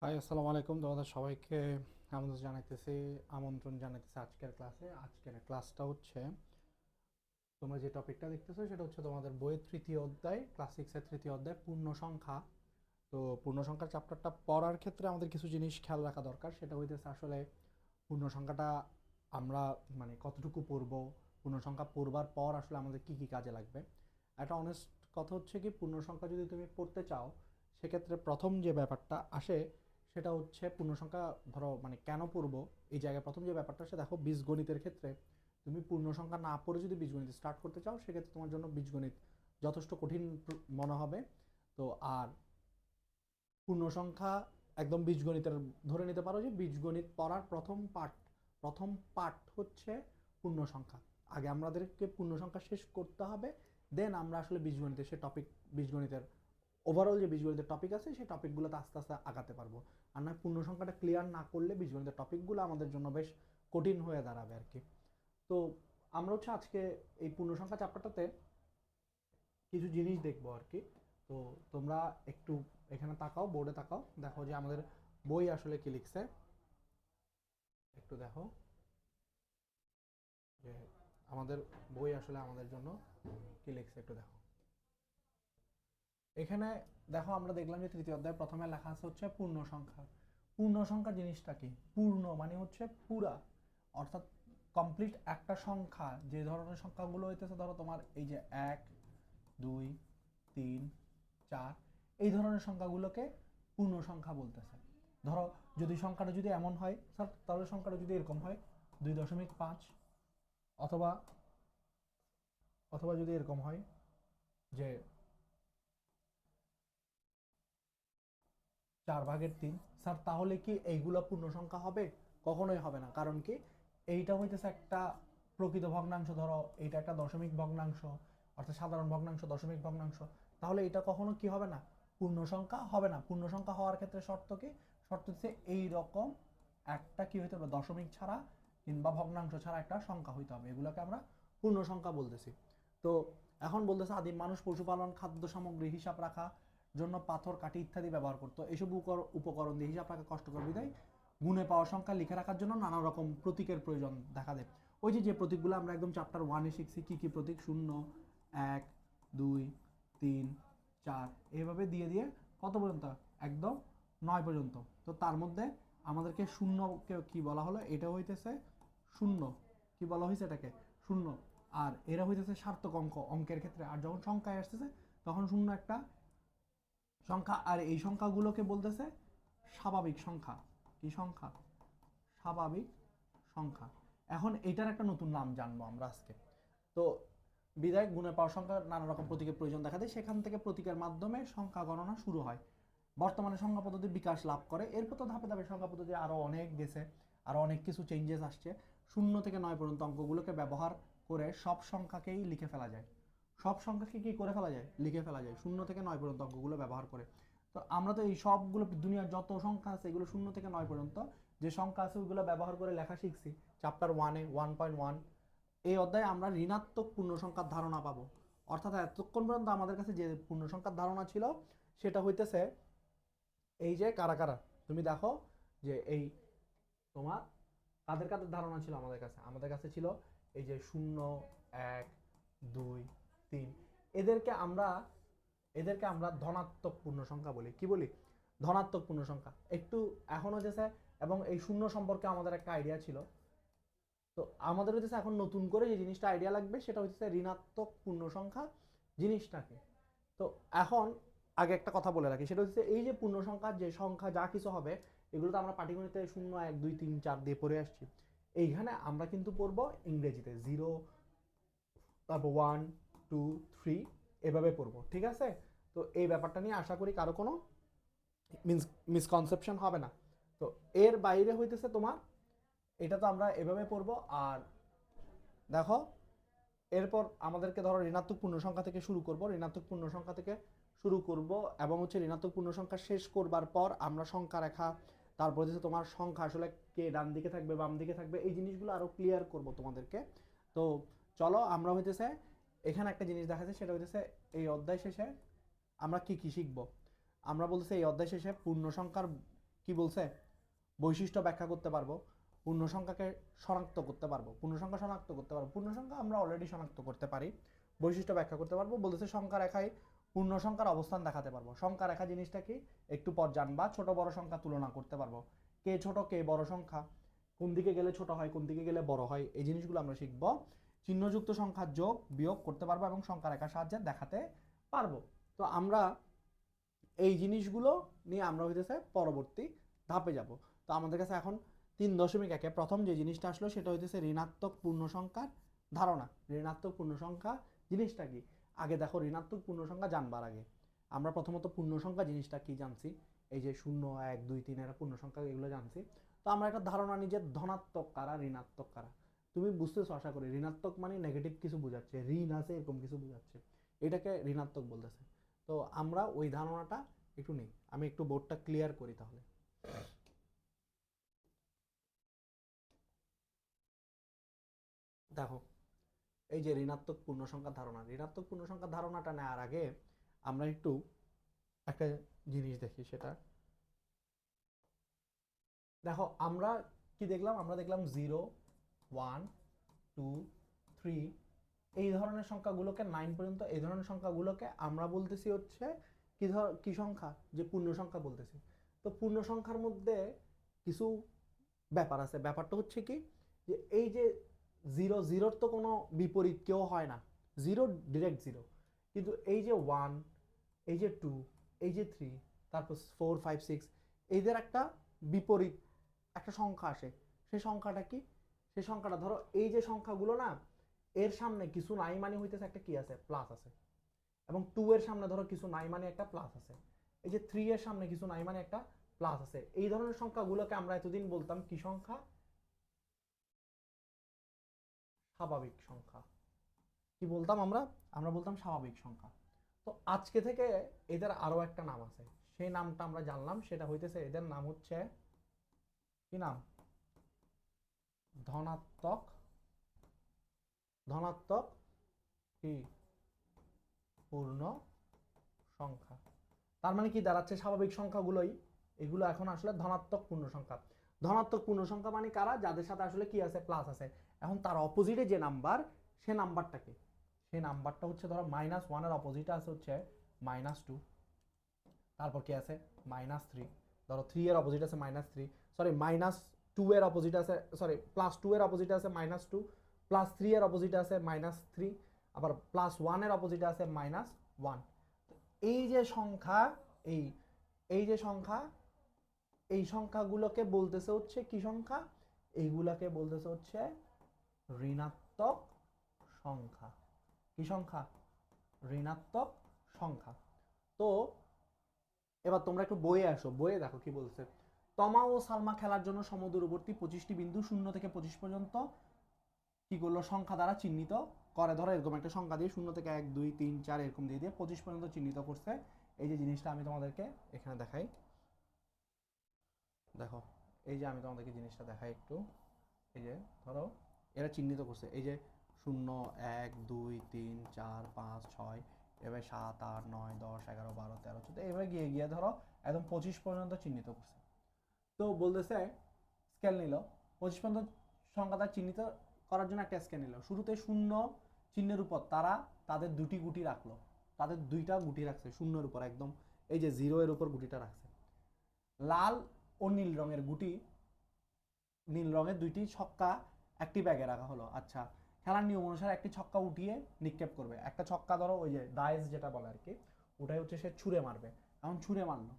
High, আসসালামু আলাইকুম। তোমাদের সবাইকে আমন্ত্রণ জানাইতেছি আজকের ক্লাসে। আজকের ক্লাসটা হচ্ছে, তোমরা যে টপিকটা দেখতেছো সেটা হচ্ছে তোমাদের বইয়ের তৃতীয় অধ্যায়, ক্লাস 6-এর তৃতীয় অধ্যায়, পূর্ণ সংখ্যা। তো পূর্ণ সংখ্যার চ্যাপ্টারটা পড়ার ক্ষেত্রে আমাদের কিছু জিনিস খেয়াল রাখা দরকার। সেটা হইতেছে আসলে পূর্ণ সংখ্যাটা আমরা মানে কতটুকু পড়বো, পূর্ণ সংখ্যা পড়বার পর আসলে আমাদের কি কি কাজে লাগবে। একটা অনেস্ট কথা হচ্ছে কি, পূর্ণ সংখ্যা যদি তুমি পড়তে চাও সেক্ষেত্রে প্রথম যে ব্যাপারটা আসে সেটা হচ্ছে পূর্ণ সংখ্যা, ধরো মানে কেন পড়বো, এই জায়গায় প্রথম যে ব্যাপারটা আসে, দেখো বীজগণিতের ক্ষেত্রে তুমি পূর্ণ সংখ্যা না পড়ে যদি বীজগণিত স্টার্ট করতে চাও সেক্ষেত্রে তোমার জন্য বীজগণিত যথেষ্ট কঠিন মনে হবে। তো আর পূর্ণ সংখ্যা একদম বীজগণিতের, ধরে নিতে পারো যে বীজগণিত পড়ার প্রথম পার্ট হচ্ছে পূর্ণ সংখ্যা। আগে আমাদেরকে পূর্ণ সংখ্যা শেষ করতে হবে, দেন আমরা আসলে বীজগণিতের সে টপিক, বীজগণিতের ওভারঅল যে বীজগণিতের টপিক আছে সেই টপিকগুলোতে আস্তে আস্তে আগাতে পারবো। আর না, পূর্ণ সংখ্যাটা ক্লিয়ার না করলে বীজগণিতের টপিকগুলো আমাদের জন্য বেশ কঠিন হয়ে দাঁড়াবে আর কি। তো আমরা হচ্ছে আজকে এই পূর্ণ সংখ্যা চ্যাপ্টারটাতে কিছু জিনিস দেখবো আর কি। তো তোমরা একটু এখানে তাকাও, বোর্ডে তাকাও, দেখো যে আমাদের বই আসলে কি লিখছে। একটু দেখো যে আমাদের বই আসলে আমাদের জন্য কি লিখছে, একটু দেখো এখানে। দেখো, আমরা দেখলাম যে তৃতীয় অধ্যায় প্রথমে লেখা আছে হচ্ছে পূর্ণ সংখ্যা। পূর্ণ সংখ্যা জিনিসটা কি? পূর্ণ মানে হচ্ছে পুরা, অর্থাৎ কমপ্লিট একটা সংখ্যা। যে ধরনের সংখ্যাগুলো হইতেছে, ধরো তোমার এই যে 1, 2, 3, 4, এই ধরনের সংখ্যাগুলোকে পূর্ণ সংখ্যা বলতেছে। ধরো যদি সংখ্যাটা যদি এমন হয় স্যার, তাহলে সংখ্যাটা যদি এরকম হয় 2.5, অথবা অথবা যদি এরকম হয় যে 4/3, স্যার তাহলে কি এইগুলা পূর্ণ সংখ্যা হবে? কখনোই হবে না। কারণ কি, এইটা হইতেছে একটা প্রকৃত ভগ্নাংশ, ধরো এইটা একটা দশমিক ভগ্নাংশ, অর্থাৎ সাধারণ ভগ্নাংশ, দশমিক ভগ্নাংশ। তাহলে এটা কখনো কি হবে না? পূর্ণ সংখ্যা হবে না। পূর্ণ সংখ্যা হওয়ার ক্ষেত্রে শর্ত কি? শর্ত হচ্ছে এই রকম একটা কি হইতে হবে, দশমিক ছাড়া কিংবা ভগ্নাংশ ছাড়া একটা সংখ্যা হইতে হবে। এগুলোকে আমরা পূর্ণ সংখ্যা বলতেছি। তো এখন বলতেছে আদিম মানুষ পশুপালন, খাদ্য সামগ্রী হিসাব রাখা জন্য পাথর, কাঠি ইত্যাদি ব্যবহার করতো। এইসব উপকরণ দিয়ে হিসাব রাখা কষ্টকর বিধায় গুণে পাওয়া সংখ্যা লিখে রাখার জন্য নানা রকম প্রতীকের প্রয়োজন দেখা দেয়। ওই যে যে প্রতীকগুলো আমরা একদম চ্যাপ্টার 1-এ শিখছি, কি কি প্রতীক, 0, 1, 2, 3, 4, এইভাবে দিয়ে দিয়ে কত পর্যন্ত? একদম 9 পর্যন্ত। তো তার মধ্যে আমাদেরকে শূন্যকে কি বলা হলো? এটা হইতেছে শূন্য। কি বলা হয়েছে এটাকে? শূন্য। আর এরা হইতেছে সার্থক অঙ্ক, অঙ্কের ক্ষেত্রে। আর যখন সংখ্যায় আসতেছে তখন শূন্য একটা সংখ্যা, আর এই সংখ্যাগুলোকে বলতেছে স্বাভাবিক সংখ্যা। কি সংখ্যা? স্বাভাবিক সংখ্যা। এখন এটার একটা নতুন নাম জানবো আমরা আজকে। তো বিধায় গুণে পাওয়ার সংখ্যার নানা রকম প্রতীকের প্রয়োজন দেখা দেয়, সেখান থেকে প্রতীকের মাধ্যমে সংখ্যা গণনা শুরু হয়। বর্তমানে সংখ্যা পদ্ধতির বিকাশ লাভ করে। এরপর তো ধাপে ধাপে সংখ্যা পদ্ধতি আরও অনেক গেছে, আরও অনেক কিছু চেঞ্জেস আসছে। 0 থেকে 9 পর্যন্ত অঙ্কগুলোকে ব্যবহার করে সব সংখ্যাকেই লিখে ফেলা যায়। সব সংখ্যাকে কি করে ফেলা যায়? লিখে ফেলা যায় 0 থেকে 9 পর্যন্ত অঙ্কগুলো ব্যবহার করে। তো আমরা তো এই সবগুলো দুনিয়ার যত সংখ্যা আছে এগুলো 0 থেকে 9 পর্যন্ত যে সংখ্যা আছে ওইগুলো ব্যবহার করে লেখা শিখছি চ্যাপ্টার 1-এ, 1.1। এই অধ্যায়ে আমরা ঋণাত্মক পূর্ণ সংখ্যার ধারণা পাবো। অর্থাৎ এতক্ষণ পর্যন্ত আমাদের কাছে যে পূর্ণ সংখ্যার ধারণা ছিল সেটা হইতেছে এই যে কারা কারা, তুমি দেখো যে এই তোমার কাদের কাদের ধারণা ছিল আমাদের কাছে? আমাদের কাছে ছিল এই যে 0, 1, 2, 3। এদেরকে আমরা এদেরকে আমরা ধনাত্মক পূর্ণ সংখ্যা বলি। কি বলি? ধনাত্মক পূর্ণ সংখ্যা। একটু এখনো যেছে, এবং এই শূন্য সম্পর্কে আমাদের একটা আইডিয়া ছিল। তো আমাদের হচ্ছে এখন নতুন করে যে জিনিসটা আইডিয়া লাগবে সেটা হচ্ছে ঋণাত্মক পূর্ণ সংখ্যা জিনিসটাকে। তো এখন আগে একটা কথা বলে রাখি, সেটা হচ্ছে এই যে পূর্ণ সংখ্যার যে সংখ্যা যা কিছু হবে এগুলো তো আমরা পাটিগণিতে 0, 1, 2, 3, 4 দিয়ে পড়ে আসছি। এইখানে আমরা কিন্তু পড়বো ইংরেজিতে 0, তারপর 1, 2, 3, এভাবে পড়বো। ঠিক আছে? তো এই ব্যাপারটা নিয়ে আশা করি কারো কোনো মিসকনসেপশন হবে না। তো এর বাইরে হইতেছে তোমার, এটা তো আমরা এভাবে পড়বো। আর দেখো, এরপর আমাদেরকে ধরো ঋণাত্মক পূর্ণ সংখ্যা থেকে শুরু করব, ঋণাত্মক পূর্ণ সংখ্যা থেকে শুরু করব, এবং হচ্ছে ঋণাত্মক পূর্ণ সংখ্যা শেষ করবার পর আমরা সংখ্যা রেখা, তারপর হচ্ছে তোমার সংখ্যা আসলে কে ডান দিকে থাকবে বাম দিকে থাকবে, এই জিনিসগুলো আরো ক্লিয়ার করব তোমাদেরকে। তো চলো আমরা হইতেছে এখানে একটা জিনিস দেখা যায়, সেটা হইতেছে এই অধ্যায় শেষে আমরা কি কি শিখব। আমরা বলতেছি এই অধ্যায় শেষে পূর্ণ সংখ্যার কি বলছে, বৈশিষ্ট্য ব্যাখ্যা করতে পারবো, পূর্ণ সংখ্যাকে শনাক্ত করতে পারবো, পূর্ণ সংখ্যা শনাক্ত করতে পারবো, পূর্ণ সংখ্যা আমরা অলরেডি শনাক্ত করতে পারি, বৈশিষ্ট্য ব্যাখ্যা করতে পারবো। বলতেছে সংখ্যা রেখায় পূর্ণ সংখ্যার অবস্থান দেখাতে পারবো। সংখ্যা রেখা জিনিসটা কি, একটু পর জানবা। ছোট বড় সংখ্যা তুলনা করতে পারবো, কে ছোট কে বড় সংখ্যা, কোন দিকে গেলে ছোট হয় কোন দিকে গেলে বড় হয়, এই জিনিসগুলো আমরা শিখবো। চিহ্নযুক্ত সংখ্যার যোগ বিয়োগ করতে পারবো এবং সংখ্যা রেখার সাহায্যে দেখাতে পারবো। তো আমরা এই জিনিসগুলো নিয়ে আমরা হইতেছে পরবর্তী ধাপে যাব। তো আমাদের কাছে এখন 3.1 প্রথম যে জিনিসটা আসলো সেটা হইতেছে ঋণাত্মক পূর্ণ সংখ্যার ধারণা। ঋণাত্মক পূর্ণ সংখ্যা জিনিসটা কি, আগে দেখো ঋণাত্মক পূর্ণ সংখ্যা জানবার আগে আমরা প্রথমত পূর্ণ সংখ্যা জিনিসটা কি জানছি, এই যে 0 1 2 3 এরা পূর্ণ সংখ্যা, এগুলো জানছি। তো আমরা একটা ধারণা নিই যে ধনাত্মক কারা ঋণাত্মক কারা। তুমি বুঝতেছো আশা করি, ঋণাত্মক মানে নেগেটিভ কিছু বোঝাচ্ছে, ঋণ আছে এরকম কিছু বোঝাচ্ছে, এটাকে ঋণাত্মক বলতেছে। তো আমরা ওই ধারণাটা একটু নেই। আমি একটু বোর্ডটা ক্লিয়ার করি তাহলে। দেখো এই যে ঋণাত্মক পূর্ণ সংখ্যার ধারণা, ঋণাত্মক পূর্ণ সংখ্যার ধারণাটা নেওয়ার আগে আমরা একটু একটা জিনিস দেখি। সেটা দেখো আমরা কি দেখলাম, আমরা দেখলাম 0 1 2 3 এই ধরনের সংখ্যাগুলোকে 9 পর্যন্ত, এই ধরনের সংখ্যাগুলোকে আমরা বলতেছি হচ্ছে কি সংখ্যা, যে পূর্ণ সংখ্যা বলতেছি। তো পূর্ণ সংখ্যার মধ্যে কিছু ব্যাপার আছে। ব্যাপারটা হচ্ছে কি, যে এই যে 0 0-র তো কোনো বিপরীত কেউ হয় না, 0 ডিরেক্ট 0। কিন্তু এই যে 1, এই যে 2, এই যে 3, তারপর 4 5 6, এদের একটা বিপরীত একটা সংখ্যা আসে। সেই সংখ্যাটা কি, সেই সংখ্যাটা ধরো এই যে সংখ্যাগুলো না, এর সামনে কিছু নাই মানে হইতেছে একটা কি আছে, প্লাস আছে। এবং 2 এর সামনে ধরো কিছু নাই মানে একটা প্লাস আছে। এই যে 3 এর সামনে কিছু নাই মানে একটা প্লাস আছে। এই ধরনের সংখ্যাগুলোকে আমরা এতদিন বলতাম কি সংখ্যা, স্বাভাবিক সংখ্যা। কি বলতাম আমরা, আমরা বলতাম স্বাভাবিক সংখ্যা। তো আজকে থেকে এদের আরো একটা নাম আছে, সেই নামটা আমরা জানলাম। সেটা হইতেছে, এদের নাম হচ্ছে কি নাম, ধনাত্মক, ধনাত্মক কি পূর্ণ সংখ্যা। তার মানে কি দাঁড়াচ্ছে, স্বাভাবিক সংখ্যাগুলোই এগুলো এখন আসলে ধনাত্মক পূর্ণ সংখ্যা। ধনাত্মক পূর্ণ সংখ্যা মানে কারা, যাদের সাথে আসলে কি আছে, প্লাস আছে। এখন তার অপোজিটে যে নাম্বার, সে নাম্বারটা কি, সেই নাম্বারটা হচ্ছে ধরো -1 এর অপোজিটে আছে হচ্ছে -2, তারপর কি আছে -3, ধরো 3 এর অপোজিট আছে -3, সরি -2 এর অপোজিট আছে, সরি +2 এর অপোজিট আছে -2, +3 এর অপোজিট আছে -3, আবার +1 এর অপোজিট আছে -1। এই যে সংখ্যা, এই এই যে সংখ্যা, এই সংখ্যাগুলোকে বলতেছে হচ্ছে কি সংখ্যা, এইগুলাকে বলতেছে হচ্ছে ঋণাত্মক সংখ্যা। কি সংখ্যা, ঋণাত্মক সংখ্যা। তো এবার তোমরা একটু বইয়ে আসো, বইয়ে দেখো কি বলছে। তমা ও সালমা খেলার জন্য সমদূরবর্তী 25টি বিন্দু 0 থেকে 25 পর্যন্ত কি করলো, সংখ্যা দ্বারা চিহ্নিত করে। ধরো এরকম একটা সংখ্যা দিয়ে 0 থেকে 1 2 3 4 এরকম দিয়ে দিয়ে 25 পর্যন্ত চিহ্নিত করছে। এই যে জিনিসটা আমি তোমাদেরকে এখানে দেখাই, দেখো এই যে আমি তোমাদেরকে জিনিসটা দেখাই একটু। এই যে ধরো এরা চিহ্নিত করছে, এই যে 0 1 2 3 4 5 6, এবার 7 8 9 10 11 12 13 14, এভাবে গিয়ে গিয়ে ধরো একদম 25 পর্যন্ত চিহ্নিত করছে। তো বলতেছে স্কেল নিল 25 পর্যন্ত সংখ্যাটা চিহ্নিত করার জন্য একটা স্কেল নিল। শুরুতে 0 চিহ্নের উপর তারা তাদের দুটি গুটি রাখলো, তাদের দুইটা গুটি রাখছে 0-এর উপর, একদম এই যে 0 এর উপর গুটিটা রাখছে। লাল ও নীল রঙের গুটি, নীল রঙের দুইটি ছক্কা একটি ব্যাগে রাখা হলো। আচ্ছা, খেলার নিয়ম অনুসারে একটি ছক্কা উঠিয়ে নিক্ষেপ করবে। একটা ছক্কা ধরো ওই যে ডাইস যেটা বলে আর কি, ওটাই হচ্ছে সে ছুঁড়ে মারবে। এখন ছুঁড়ে মারলো,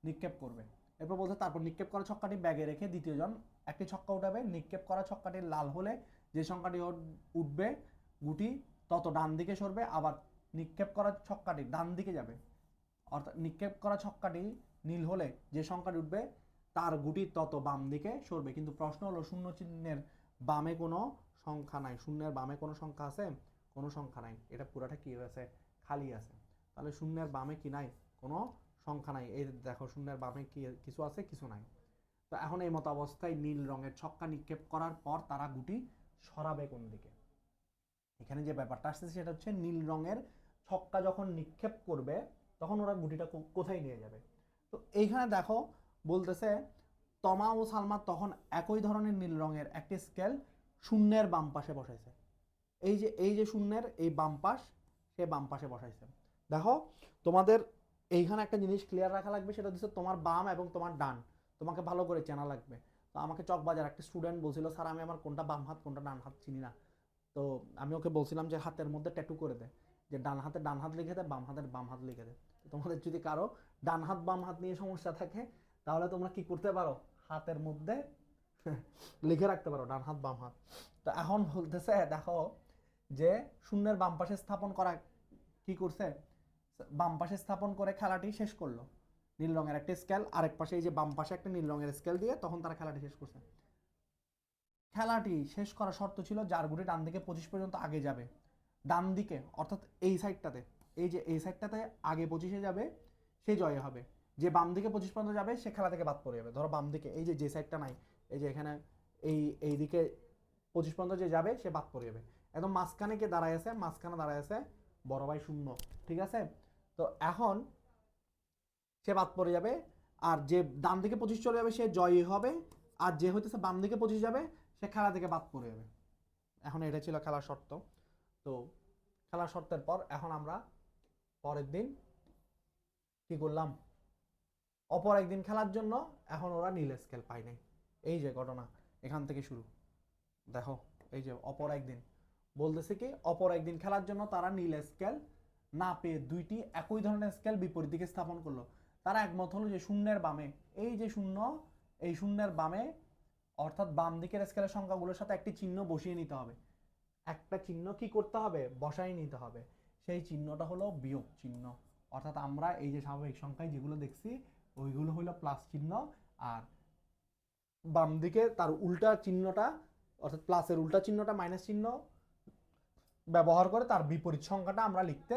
নিক্ষেপ করবে। এরপর বলতে তারপর নিক্ষেপ করা ছক্কাটি ব্যাগে রেখে দ্বিতীয় জন একটি ছক্কা উঠাবে। নিক্ষেপ করা ছক্কাটি লাল হলে যে সংখ্যাটি উঠবে গুটি তত ডান দিকে সরবে, আবার নিক্ষেপ করা ছক্কাটি ডান দিকে যাবে। অর্থাৎ নিক্ষেপ করা ছক্কাটি নীল হলে যে সংখ্যাটি উঠবে তার গুটি তত বাম দিকে সরবে। কিন্তু প্রশ্ন হলো, শূন্য চিহ্নের বামে কোনো সংখ্যা নাই। শূন্যের বামে কোনো সংখ্যা আছে, কোনো সংখ্যা নাই। এটা পুরাটা কি আছে, খালি আছে। তাহলে শূন্যের বামে কি নাই, কোনো সংখ্যা নাই। এই দেখো শূন্যের বামে কি কিছু আছে, কিছু নাই। তো এখন এই মতো অবস্থায় নীল রঙের ছক্কা নিক্ষেপ করার পর তারা গুটি সরাবে কোন দিকে। এখানে যে ব্যাপারটা আসছে সেটা হচ্ছে নীল রঙের ছক্কা যখন নিক্ষেপ করবে তখন ওরা গুটিটা কোথায় নিয়ে যাবে। তো এইখানে দেখো বলতেছে তমা ও সালমা তখন একই ধরনের নীল রঙের একটি স্কেল শূন্যের বাম পাশে বসাইছে। এই যে শূন্যের এই বাম পাশ, সে বাম পাশে বসাইছে। দেখো তোমাদের এইখানে একটা জিনিস ক্লিয়ার রাখা লাগবে, সেটা হচ্ছে তোমার বাম এবং তোমার ডান তোমাকে ভালো করে চেনা লাগবে। তো আমাকে চকবাজার একটা স্টুডেন্ট বলছিল, স্যার আমি আমার কোনটা বাম হাত কোনটা ডান হাত চিনি না। তো আমি ওকে বলছিলাম যে হাতের মধ্যে ট্যাটু করে দে, যে ডান হাতে ডান হাত লিখে দে, বাম হাতের বাম হাত লিখে দে। তোমাদের যদি কারো ডান হাত বাম হাত নিয়ে সমস্যা থাকে, তাহলে তোমরা কি করতে পারো, হাতের মধ্যে লিখে রাখতে পারো ডান হাত বাম হাত। তো এখন বলতেছে দেখো যে শূন্যের বাম পাশে স্থাপন করা কি করছে, বাম পাশে স্থাপন করে খেলাটি শেষ করলো। নীল রঙের একটা স্কেল আরেক পাশে, এই যে বাম পাশে একটা নীল রঙের স্কেল দিয়ে তখন তারা খেলাটি শেষ করছে। খেলাটি শেষ করার শর্ত ছিল যার গুটি ডান দিকে 25 পর্যন্ত আগে যাবে, ডান দিকে অর্থাৎ এই সাইডটাতে, এই যে এই সাইডটাতে আগে 25-এ যাবে সে জয় হবে। যে বাম দিকে 25 পর্যন্ত যাবে সে খেলা থেকে বাদ পড়ে যাবে। ধরো বাম দিকে এই যে সাইডটা নাই, এই যে এখানে এই দিকে 25 পর্যন্ত যে যাবে সে বাদ পড়ে যাবে। একদম মাঝখানে কে দাঁড়ায় আছে, মাঝখানে দাঁড়ায় আছে বড় ভাই শূন্য, ঠিক আছে। তো এখন সে বাদ পড়ে যাবে, আর যে ডান দিকে 25 চলে যাবে সে জয়ী হবে, আর যে হইতেছে বাম দিকে 25 যাবে সে খেলা থেকে বাদ পড়ে যাবে। এখন এটা ছিল খেলার শর্ত। তো খেলার শর্তের পর এখন আমরা পরের দিন কি করলাম, অপর একদিন খেলার জন্য এখন ওরা নীল স্কেল পায় নাই। এই যে ঘটনা এখান থেকে শুরু। দেখো এই যে অপর একদিন বলতেছে কি, অপর একদিন খেলার জন্য তারা নীল স্কেল না পেয়ে দুইটি একই ধরনের স্কেল বিপরীত দিকে স্থাপন করলো। তারা একমত হলো যে শূন্যের বামে, এই যে শূন্য, এই শূন্যের বামে অর্থাৎ বাম দিকের স্কেলের সংখ্যাগুলোর সাথে একটি চিহ্ন বসিয়ে নিতে হবে। একটা চিহ্ন কি করতে হবে, বসাই নিতে হবে। সেই চিহ্নটা হলো বিয়োগ চিহ্ন। অর্থাৎ আমরা এই যে স্বাভাবিক সংখ্যায় যেগুলো দেখছি ওইগুলো হলো প্লাস চিহ্ন, আর বাম দিকে তার উল্টা চিহ্নটা অর্থাৎ প্লাসের উল্টা চিহ্নটা মাইনাস চিহ্ন ব্যবহার করে তার বিপরীত সংখ্যাটা আমরা লিখতে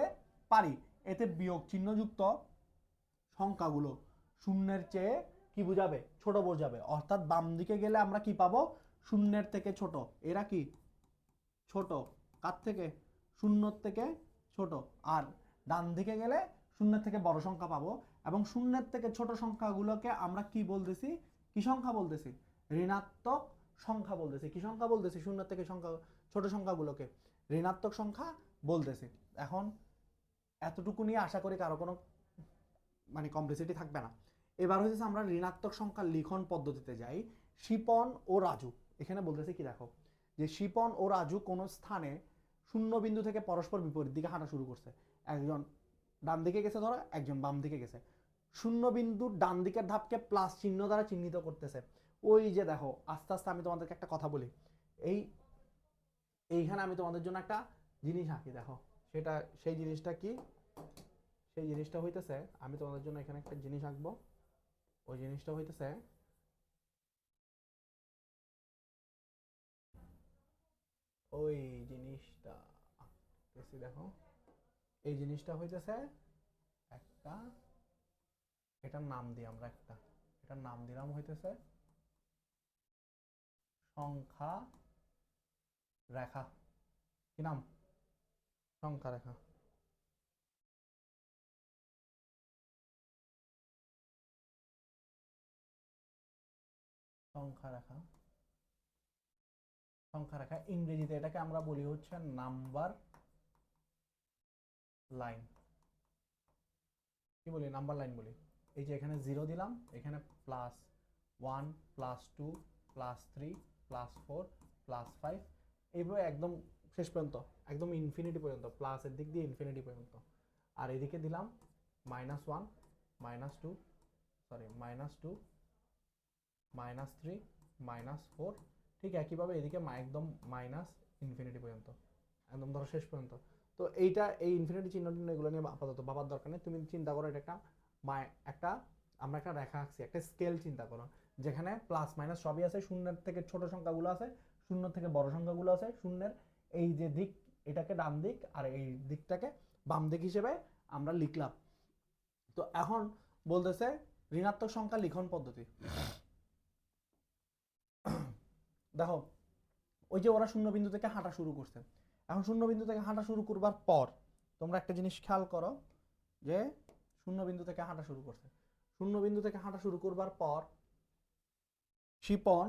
পারি। এতে বিয়োগ চিহ্নযুক্ত সংখ্যাগুলো শূন্যের চেয়ে কি বোঝাবে, ছোট বোঝাবে। অর্থাৎ বাম দিকে গেলে আমরা কি পাবো, শূন্যের থেকে ছোট। এরা কি ছোট, কার থেকে, শূন্যর থেকে ছোট। আর ডান দিকে গেলে শূন্যের থেকে বড় সংখ্যা পাবো, এবং শূন্যের থেকে ছোট সংখ্যাগুলোকে আমরা কি বলতেছি, কি সংখ্যা বলতেছি, ঋণাত্মক সংখ্যা বলতেছি। কি সংখ্যা বলতেছি, শূন্যের থেকে সংখ্যা ছোট সংখ্যাগুলোকে ঋণাত্মক সংখ্যা বলতেছি। এখন এতটুকু নিয়ে আশা করি কারো কোনো মানে কমপ্লেক্সিটি থাকবে না। এবার হচ্ছে আমরা ঋণাত্মক সংখ্যা লিখন পদ্ধতিতে যাই। শিপন ও রাজু এখানে বলতেছে কি, দেখো যে শিপন ও রাজু কোন স্থানে শূন্য বিন্দু থেকে পরস্পর বিপরীত দিকে হাঁটা শুরু করছে। একজন ডান দিকে গেছে, ধরো একজন বাম দিকে গেছে, শূন্য বিন্দু ডান দিকের ধাপকে প্লাস চিহ্ন দ্বারা চিহ্নিত করতেছে। ওই যে দেখো আস্তে আস্তে আমি তোমাদেরকে একটা কথা বলি, এইখানে আমি তোমাদের জন্য একটা জিনিস আঁকি, দেখো সেটা সেই জিনিসটা কি, সেই জিনিসটা হইতেছে, আমি তোমাদের জন্য এখানে একটা জিনিস আঁকবো। ওই জিনিসটা হইতেছে ওই জিনিসটা আঁকতেছি, দেখো এই জিনিসটা হইতেছে একটা, এটার নাম দিই আমরা একটা, এটার নাম দিলাম হইতেছে সংখ্যা রেখা। কি নাম, সংখ্যা রেখা। সংখ্যা রেখা, সংখ্যা রেখা ইংরেজিতে এটাকে আমরা বলি হচ্ছে নাম্বার লাইন। কি বলি, নাম্বার লাইন বলি। এই যে এখানে 0 দিলাম, এখানে +1 +2 +3 +4 +5, এইভাবে একদম শেষ পর্যন্ত, একদম ইনফিনিটি পর্যন্ত, প্লাসের দিক দিয়ে ইনফিনিটি পর্যন্ত। আর এদিকে দিলাম -1 -2 সরি -2 -3 -4, ঠিক একইভাবে এদিকে একদম মাইনাস ইনফিনিটি পর্যন্ত, একদম ধরো শেষ পর্যন্ত। তো এইটা এই ইনফিনিটি চিহ্ন এগুলো নিয়ে আপাতত ভাবার দরকার নেই। তুমি চিন্তা করো এটা একটা আমরা একটা রেখা আঁকছি, একটা স্কেল চিন্তা করো, যেখানে প্লাস মাইনাস সবই আছে, শূন্যের থেকে ছোট সংখ্যাগুলো আছে, শূন্য থেকে বড় সংখ্যাগুলো আছে। শূন্যের এই যে দিক এটাকে ডান দিক আর এই দিকটাকে বাম দিক হিসেবে আমরা লিখলাম। তো এখন বলতেছে ঋণাত্মক সংখ্যা লিখন পদ্ধতি। দেখো ওই যে ওরা শূন্য বিন্দু থেকে হাঁটা শুরু করছে, এখন শূন্য বিন্দু থেকে হাঁটা শুরু করবার পর তোমরা একটা জিনিস খেয়াল করো, যে শূন্য বিন্দু থেকে হাঁটা শুরু করছে, শূন্য বিন্দু থেকে হাঁটা শুরু করবার পর শিপন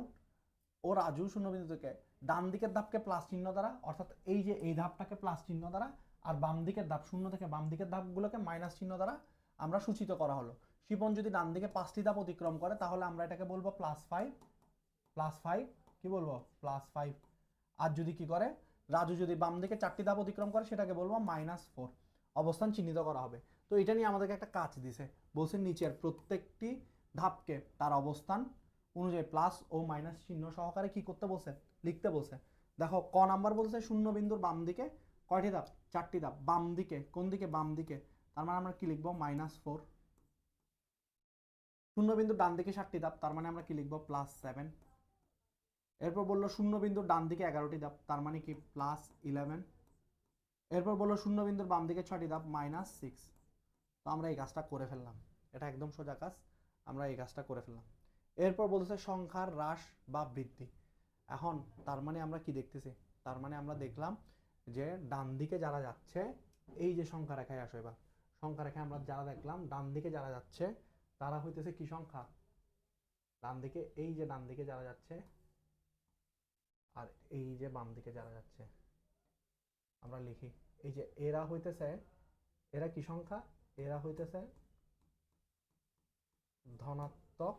ও রাজু শূন্যবিন্দু থেকে ডান দিকের ধাপকে প্লাস চিহ্ন দ্বারা, অর্থাৎ এই যে এই ধাপটাকে প্লাস চিহ্ন দ্বারা, আর বাম দিকের ধাপ শূন্য থেকে বাম দিকের ধাপগুলোকে মাইনাস চিহ্ন দ্বারা আমরা সূচিত করা হলো। শিপন যদি ডান দিকে 5টি ধাপ অতিক্রম করে তাহলে আমরা এটাকে বলবো +5 কি বলবো +5। আর যদি কি করে রাজু যদি বাম দিকে 4টি ধাপ অতিক্রম করে সেটাকে বলবো -4। অবস্থান চিহ্নিত করা হবে। তো এটা নিয়ে আমাদেরকে একটা কাজ দিছে, বলছে নিচের প্রত্যেকটি ধাপকে তার অবস্থান অনুযায়ী প্লাস ও মাইনাস চিহ্ন সহকারে কি করতে বলছে, লিখতে বলছে। দেখো ক নাম্বার বলছে শূন্য বিন্দুর বাম দিকে কয়টি ধাপ, 4টি ধাপ। বাম দিকে কোন দিকে, বাম দিকে, তার মানে আমরা কি লিখবো -4। শূন্য বিন্দুর ডান দিকে 7টি ধাপ, তার মানে আমরা কি লিখবো +7। এরপর বললো শূন্য বিন্দুর ডান দিকে 11টি ধাপ, তার মানে কি +11। এরপর বললো শূন্য বিন্দুর বাম দিকে 6টি ধাপ, -6। তো আমরা এই কাজটা করে ফেললাম, এটা একদম সোজা কাজ, আমরা এই কাজটা করে ফেললাম। এরপর বলতেছে সংখ্যার হ্রাস বা বৃদ্ধি। এখন তার মানে আমরা কি দেখতেছি, তার মানে আমরা দেখলাম যে ডান দিকে যারা যাচ্ছে, এই যে সংখ্যা রেখায় আসো, এবার সংখ্যা রেখায় আমরা যারা দেখলাম ডান দিকে যারা যাচ্ছে তারা হইতেছে কি সংখ্যা, ডান দিকে এই যে ডান দিকে যারা যাচ্ছে আর এই যে বাম দিকে যারা যাচ্ছে, আমরা লিখি এই যে এরা হইতেছে, এরা কি সংখ্যা, এরা হইতেছে ধনাত্মক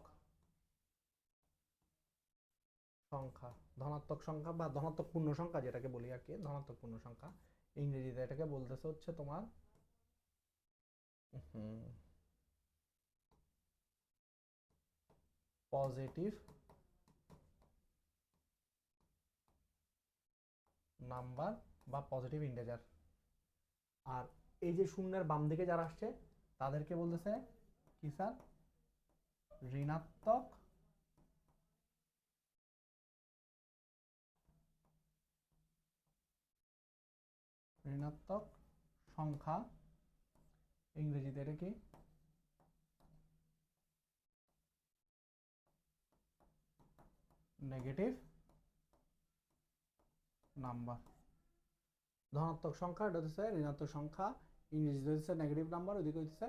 সংখ্যা, ধনাত্মক সংখ্যা বা ধনাত্মক পূর্ণ সংখ্যা যেটাকে বলি আর কি, ধনাত্মক পূর্ণ সংখ্যা। ইংরেজিতে এটাকে বলতেছে হচ্ছে তোমার পজিটিভ নাম্বার বা পজিটিভ ইন্টিজার। আর এই যে শূন্যের বাম দিকে যারা আসছে তাদেরকে বলতেছে কি স্যার, ঋণাত্মক ঋণাত্মক সংখ্যা। ইংরেজিতে এটা কি, নেগেটিভ নাম্বার। ধনাত্মক সংখ্যা এটা হচ্ছে ঋণাত্মক সংখ্যা, ইংরেজিতে হচ্ছে নেগেটিভ নাম্বার, ওইদিকে হচ্ছে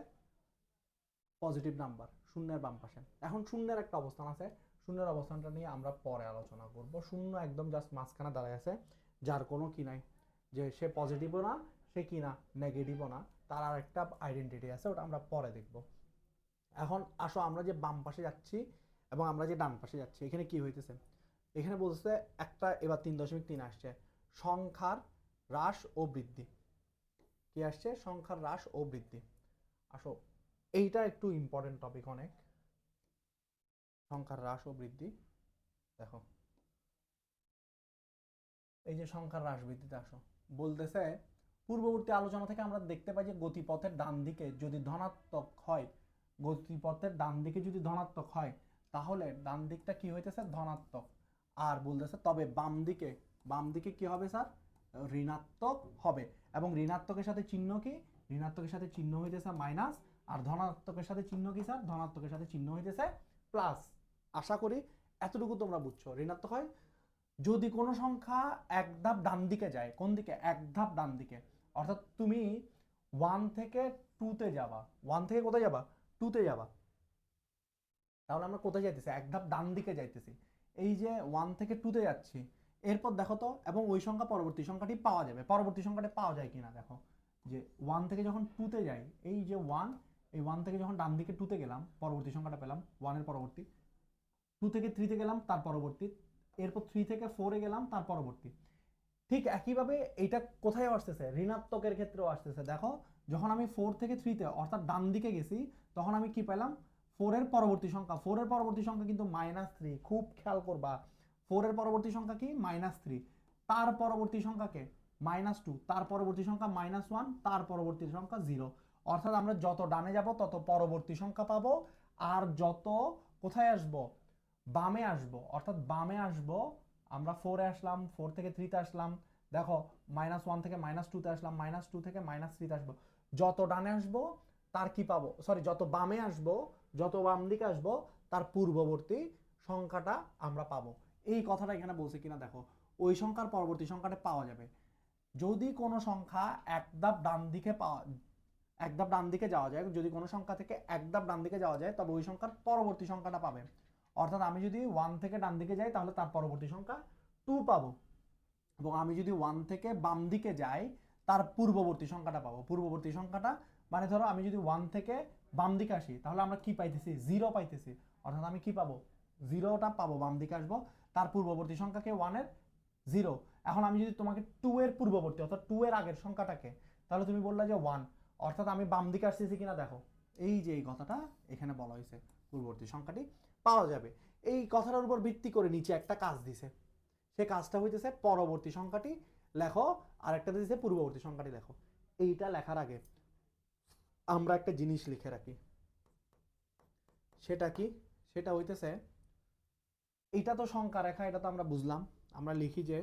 পজিটিভ নাম্বার শূন্যের বাম পাশে। এখন শূন্যের একটা অবস্থান আছে, শূন্যের অবস্থানটা নিয়ে আমরা পরে আলোচনা করব। শূন্য একদম জাস্ট মাঝখানে দাঁড়ায় আছে, যার কোনো কি নাই, যে সে পজিটিভও না সে কি না নেগেটিভও না, তার আর একটা আইডেন্টিটি আছে, ওটা আমরা পরে দেখব। এখন আসো আমরা যে বাম পাশে যাচ্ছি এবং আমরা যে ডান পাশে যাচ্ছি, এখানে কি হইতেছে, এখানে বলছে একটা এবার 3.3 আসছে, সংখ্যার হ্রাস ও বৃদ্ধি। কি আসছে, সংখ্যার হ্রাস ও বৃদ্ধি। আসো এইটা একটু ইম্পর্টেন্ট টপিক অনেক, সংখ্যার হ্রাস ও বৃদ্ধি। দেখো এই যে সংখ্যার হ্রাস বৃদ্ধিতে আসো, বলতেছে পূর্ববর্তী আলোচনা থেকে আমরা দেখতে পাই যে গতিপথের ডান দিকে যদি ধনাত্মক হয়, গতিপথের ডান দিকে যদি ধনাত্মক হয় তাহলে ডান দিকটা কি হইতেছে ধনাত্মক। আর বলতেছে তবে বাম দিকে কি হবে স্যার, ঋণাত্মক হবে। এবং ঋণাত্মকের সাথে চিহ্ন কি, ঋণাত্মকের সাথে চিহ্ন হইতেছে মাইনাস, আর ধনাত্মকের সাথে চিহ্ন কি স্যার, ধনাত্মকের সাথে চিহ্ন হইতেছে প্লাস। আশা করি এতটুকু তোমরা বুঝছো। ঋণাত্মক হয় যদি কোনো সংখ্যা এক ধাপ ডান দিকে যায়, কোন দিকে, এক ধাপ ডান দিকে, অর্থাৎ তুমি 1 থেকে 2 তে যাবা, 1 থেকে কোথায় যাবা, 2 তে যাবা, তাহলে আমরা কোথায় যাইতেছি, এক ধাপ ডান দিকে যাইতেছি। এই যে 1 থেকে 2 তে যাচ্ছি, এরপর দেখো তো, এবং ওই সংখ্যা পরবর্তী সংখ্যাটি পাওয়া যাবে, পরবর্তী সংখ্যাটি পাওয়া যায় কিনা দেখো, যে 1 থেকে যখন 2 তে যাই, এই যে 1, এই 1 থেকে যখন ডান দিকে 2 তে গেলাম পরবর্তী সংখ্যাটা পেলাম 1 এর পরবর্তী, 2 থেকে 3 তে গেলাম তার পরবর্তী, এরপর 3 থেকে 4 এ গেলাম তার পরবর্তী। ঠিক একইভাবে এটা কোথায় আসতেছে, ঋণাত্মকের ক্ষেত্রেও আসতেছে। দেখো যখন আমি 4 থেকে 3 তে অর্থাৎ ডান দিকে গেছি তখন আমি কি পেলাম, 4 এর পরবর্তী সংখ্যা, 4 এর পরবর্তী সংখ্যা কিন্তু -3, খুব খেয়াল করবা। 4 এর পরবর্তী সংখ্যা কি -3, তার পরবর্তী সংখ্যাকে -2, তার পরবর্তী সংখ্যা -1, তার পরবর্তী সংখ্যা 0। অর্থাৎ আমরা যত ডানে যাব তত পরবর্তী সংখ্যা পাবো, আর যত কোথায় আসবো, বামে আসবো, অর্থাৎ বামে আসবো, আমরা 4 এ আসলাম, 4 থেকে 3 তে আসলাম, দেখো -1 থেকে -2 তে আসলাম, -2 থেকে -3 তে আসবো, যত ডানে আসবো তার কি পাবো, সরি যত বামে আসবো, যত বাম দিকে আসবো তার পূর্ববর্তী সংখ্যাটা আমরা পাবো। এই কথাটা এখানে বলছে কিনা দেখো, ওই সংখ্যার পরবর্তী সংখ্যাটা পাওয়া যাবে যদি কোনো সংখ্যা এক ধাপ ডান দিকে এক ধাপ ডান দিকে যাওয়া যায়, যদি কোনো সংখ্যা থেকে এক ধাপ ডান দিকে যাওয়া যায় তবে ওই সংখ্যার পরবর্তী সংখ্যাটা পাবে। অর্থাৎ আমি যদি 1 থেকে ডান দিকে যাই তাহলে তার পরবর্তী সংখ্যা 2 পাবো, এবং আমি যদি 1 থেকে বাম দিকে যাই তার পূর্ববর্তী সংখ্যাটা পাবো। পূর্ববর্তী সংখ্যাটা মানে ধরো আমি যদি 1 থেকে বাম দিকে আসি তাহলে আমরা কি পাইতেছি, 0 পাইতেছি, অর্থাৎ আমি কি পাবো, 0টা পাবো। বাম দিকে আসবো, তার পূর্ববর্তী সংখ্যাকে 1 এর 0। এখন আমি যদি তোমাকে 2 এর পূর্ববর্তী অর্থাৎ 2 এর আগের সংখ্যাটাকে, তাহলে তুমি বললা যে 1, অর্থাৎ আমি বাম দিকে আসতেছি কিনা দেখো, এই যে এই কথাটা এখানে বলা হয়েছে, পূর্ববর্তী সংখ্যাটি পাওয়া যাবে। এই কথাটার উপর ভিত্তি করে নিচে একটা কাজ দিছে, সে কাজটা হইতেছে পরবর্তী সংখ্যাটি লেখো, আর একটা দিয়েছে পূর্ববর্তী সংখ্যাটি লেখো। এইটা লেখার আগে আমরা একটা জিনিস লিখে রাখি, সেটা কি, সেটা হইতেছে, এটা তো সংখ্যা রেখা, এটা তো আমরা বুঝলাম। আমরা লিখি যে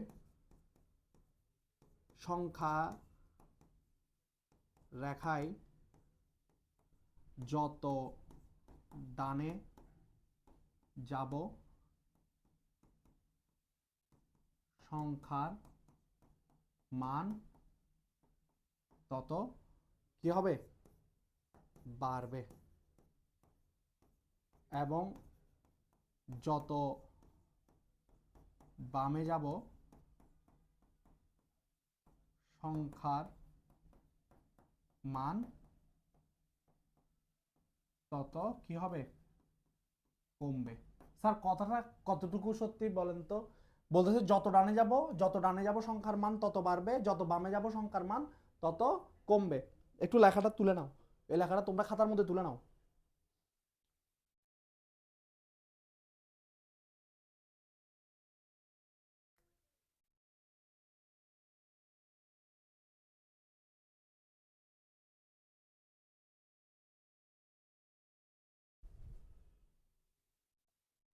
সংখ্যা রেখায় যত ডানে যাব সংখ্যার মান তত কি হবে, বাড়বে, এবং যত বামে যাব সংখ্যার মান তত কি হবে, কমবে। স্যার কথাটা কতটুকু সত্যি বলেন তো? বলতেছে যত ডানে যাব সংখ্যার মান তত বাড়বে, যত বামে যাব সংখ্যার মান তত কমবে। একটু লেখাটা তুলে নাও, এই লেখাটা তোমরা খাতার মধ্যে তুলে নাও।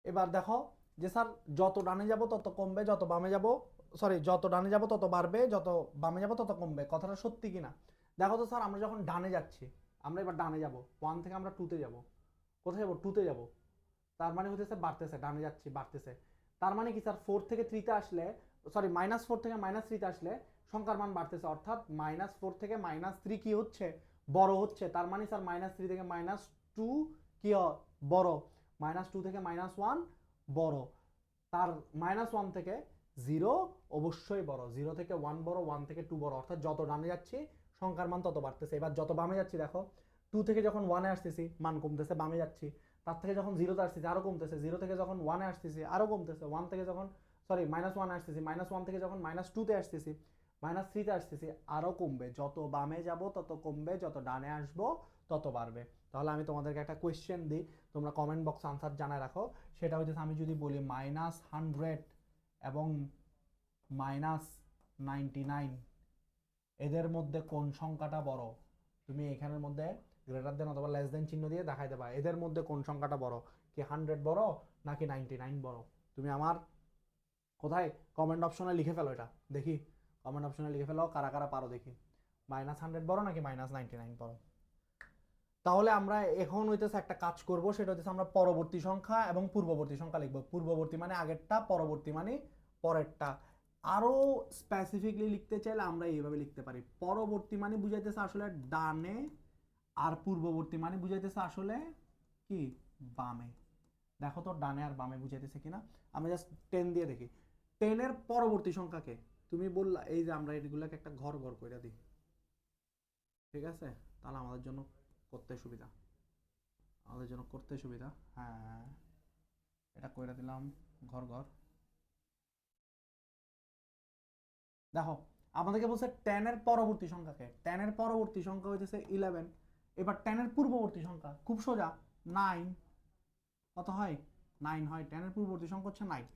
এবার দেখো যে স্যার যত ডানে যাব তত কমবে, যত বামে যাব, সরি, যত ডানে যাব তত বাড়বে, যত বামে যাব তত কমবে, কথাটা সত্যি কিনা দেখো তো। স্যার আমরা যখন ডানে যাচ্ছি, আমরা এবার ডানে যাব, 1 থেকে আমরা 2 তে যাব, কোথায় যাব, 2 তে যাব, তার মানে হতেছে বাড়তেছে, ডানে যাচ্ছি বাড়তেছে। তার মানে কি স্যার 4 থেকে 3 তে আসলে, সরি -4 থেকে -3 তে আসলে সংখ্যার মান বাড়তেছে, অর্থাৎ -4 থেকে -3 কি হচ্ছে, বড় হচ্ছে। তার মানে স্যার -3 থেকে -2 কি বড়, -2 থেকে -1 বড়, তার -1 থেকে 0 অবশ্যই বড়, 0 থেকে 1 বড়, 1 থেকে 2 বড়, অর্থাৎ যত ডানে যাচ্ছি সংখ্যার মান তত বাড়তেছে। এবার যত বামে যাচ্ছি দেখো, 2 থেকে যখন 1 এ আসতেছি মান কমতেছে, বামে যাচ্ছি, তার থেকে যখন 0 তে আসতেছি আরো কমতেছে, 0 থেকে যখন 1 এ আসতেছি আরো কমতেছে, 1 থেকে যখন, সরি, -1 এ আসতেছি, -1 থেকে যখন -2 তে আসতেছি, -3 তে আসতেছি, আরো কমবে। যত বামে যাব তত কমবে, যত ডানে আসবো তত বাড়বে। তাহলে আমি তোমাদেরকে একটা কোয়েশ্চেন দিই, তোমরা কমেন্ট বক্স আনসার জানায় রাখো। সেটা হচ্ছে, আমি যদি বলি -100 এবং -99, এদের মধ্যে কোন সংখ্যাটা বড়, তুমি এখানের মধ্যে গ্রেটার দেন অথবা লেস দেন চিহ্ন দিয়ে দেখাই দেবা এদের মধ্যে কোন সংখ্যাটা বড়, কি 100 বড় নাকি 99 বড়। তুমি আমার কোথায় কমেন্ট অপশনে লিখে ফেলো, এটা দেখি, কমেন্ট অপশনে লিখে ফেলো কারা কারা পারো দেখি, -100 বড় নাকি -99 বড়। তাহলে আমরা এখন হইতেছে একটা কাজ করব, সেটা হচ্ছে আমরা পরবর্তী সংখ্যা এবং পূর্ববর্তী সংখ্যা লিখব। পূর্ববর্তী মানে আগেরটা, পরবর্তী মানে পরেরটা। আরো স্পেসিফিকলি লিখতে চাইলে আমরা এইভাবে লিখতে পারি, পরবর্তী মানে বুঝাইতেছে আসলে ডানে, আর পূর্ববর্তী মানে বুঝাইতেছে আসলে কি, বামে। দেখো তো ডানে আর বামে বুঝাইতেছে কিনা, আমি জাস্ট 10 দিয়ে দেখি। 10 এর পরবর্তী সংখ্যাকে তুমি বললা, এই যে আমরা এগুলাকে একটা ঘর ঘর করে দিই, ঠিক আছে, তাহলে আমাদের জন্য করতে সুবিধা, আমাদের জন্য করতে সুবিধা। হ্যাঁ, এটা কইরা দিলাম ঘর ঘর। দেখো আমাদেরকে বলছে 10 এর পরবর্তী সংখ্যাকে, 10 এর পরবর্তী সংখ্যা হইতেছে 11। এবার 10 এর পূর্ববর্তী সংখ্যা খুব সোজা, 9। কত হয়, 9 হয়। 10 এর পূর্ববর্তী সংখ্যা হচ্ছে 9।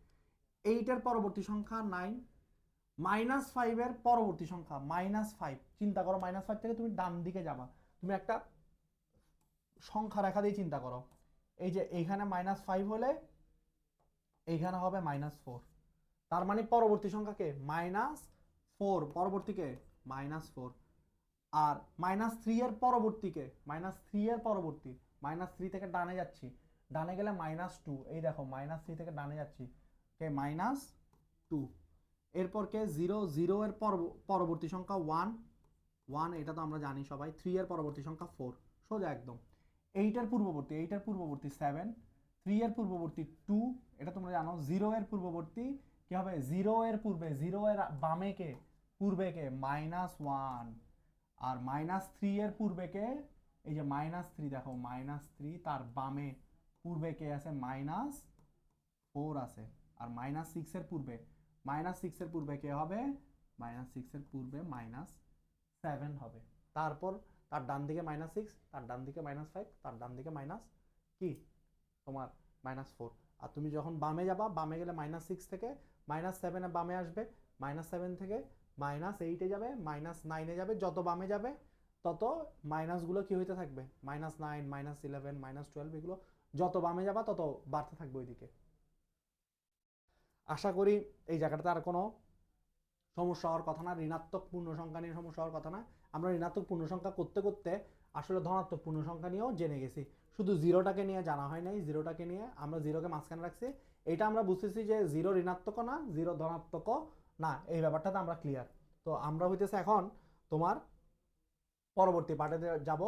8 এর পরবর্তী সংখ্যা 9। -5 এর পরবর্তী সংখ্যা -5। চিন্তা করো, -5 থেকে তুমি ডান দিকে যাবা, তুমি একটা সংখ্যা রেখা দিয়ে চিন্তা করো, এই যে এইখানে -5 হলে এইখানে হবে -4, তার মানে পরবর্তী সংখ্যাকে -4, পরবর্তীকে -4। আর -3 এর পরবর্তীকে, -3 এর পরবর্তী, -3 থেকে ডানে যাচ্ছি, ডানে গেলে -2, এই দেখো -3 থেকে ডানে যাচ্ছি, কে -2। এরপর কে 0, 0 এর পরবর্তী সংখ্যা 1, 1 এটা তো আমরা জানি সবাই। 3 এর পরবর্তী সংখ্যা 4, সোজা একদম। 8 এর পূর্ববর্তী, 8 এর পূর্ববর্তী 7, 3 এর পূর্ববর্তী 2, এটা তোমরা জানো। 0 এর পূর্ববর্তী কি হবে? 0 এর পূর্বে, 0 এর বামে কে, পূর্বে কে -1, আর -3 এর পূর্বে কে, এই যে -3 দেখো, -3 তার বামে পূর্বে কে আছে? -4 আছে। আর -6 এর পূর্বে, -6 এর পূর্বে কে হবে? -6 এর পূর্বে -7 হবে। তারপর তার ডান দিকে -6, তার ডান দিকে -5, তার ডান দিকে মাইনাস কি তোমার -4। আর তুমি যখন বামে যাবা, বামে গেলে -6 থেকে -7 এ বামে আসবে, -7 থেকে -8 এ যাবে, -9 এ যাবে। যত বামে যাবে তত মাইনাসগুলো কি হইতে থাকবে? -9, -11, -12, এগুলো যত বামে যাবা তত বাড়তে থাকবে ওইদিকে। আশা করি এই জায়গাটাতে আর কোনো সমস্যা হওয়ার কথা না, ঋণাত্মক পূর্ণ সংখ্যা নিয়ে সমস্যা হওয়ার কথা না। আমরা ঋণাত্মক পূর্ণ সংখ্যা করতে করতে আসলে ধনাত্মক পূর্ণ সংখ্যা নিয়েও জেনে গেছি, শুধু জিরোটাকে নিয়ে জানা হয় নাই। জিরোটাকে নিয়ে আমরা জিরোকে মাঝখানে রাখছি, এটা আমরা বুঝতেছি যে জিরো ঋণাত্মকও না, জিরো ধনাত্মকও না, এই ব্যাপারটাতে আমরা ক্লিয়ার। তো আমরা হইতেছে এখন তোমার পরবর্তী পার্টে যাব।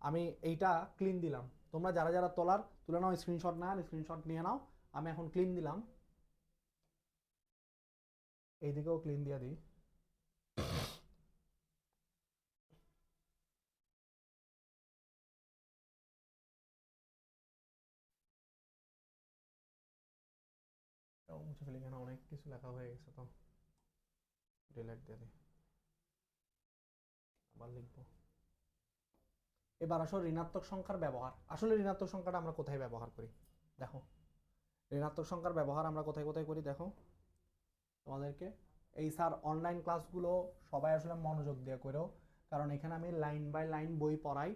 আমি এইটা ক্লিন দিলাম, তোমরা যারা যারা তুলে নাও, স্ক্রিনশট নিয়ে নাও। আমি এখন ক্লিন দিলাম, এইদিকেও ক্লিন দিয়ে দিই। মুছে ফেলি, এখানে অনেক কিছু লেখা হয়ে গেছে, তো ডিলিট দিয়ে দিই, আবার লিখবো। এবার আসলে ঋণাত্মক সংখ্যার ব্যবহার। আসলে ঋণাত্মক সংখ্যাটা আমরা কোথায় ব্যবহার করি দেখো, ঋণাত্মক সংখ্যার ব্যবহার আমরা কোথায় কোথায় করি দেখো তোমাদেরকে। এই স্যার অনলাইন ক্লাসগুলো সবাই আসলে মনোযোগ দিয়ে করেও, কারণ এখানে আমি লাইন বাই লাইন বই পড়াই।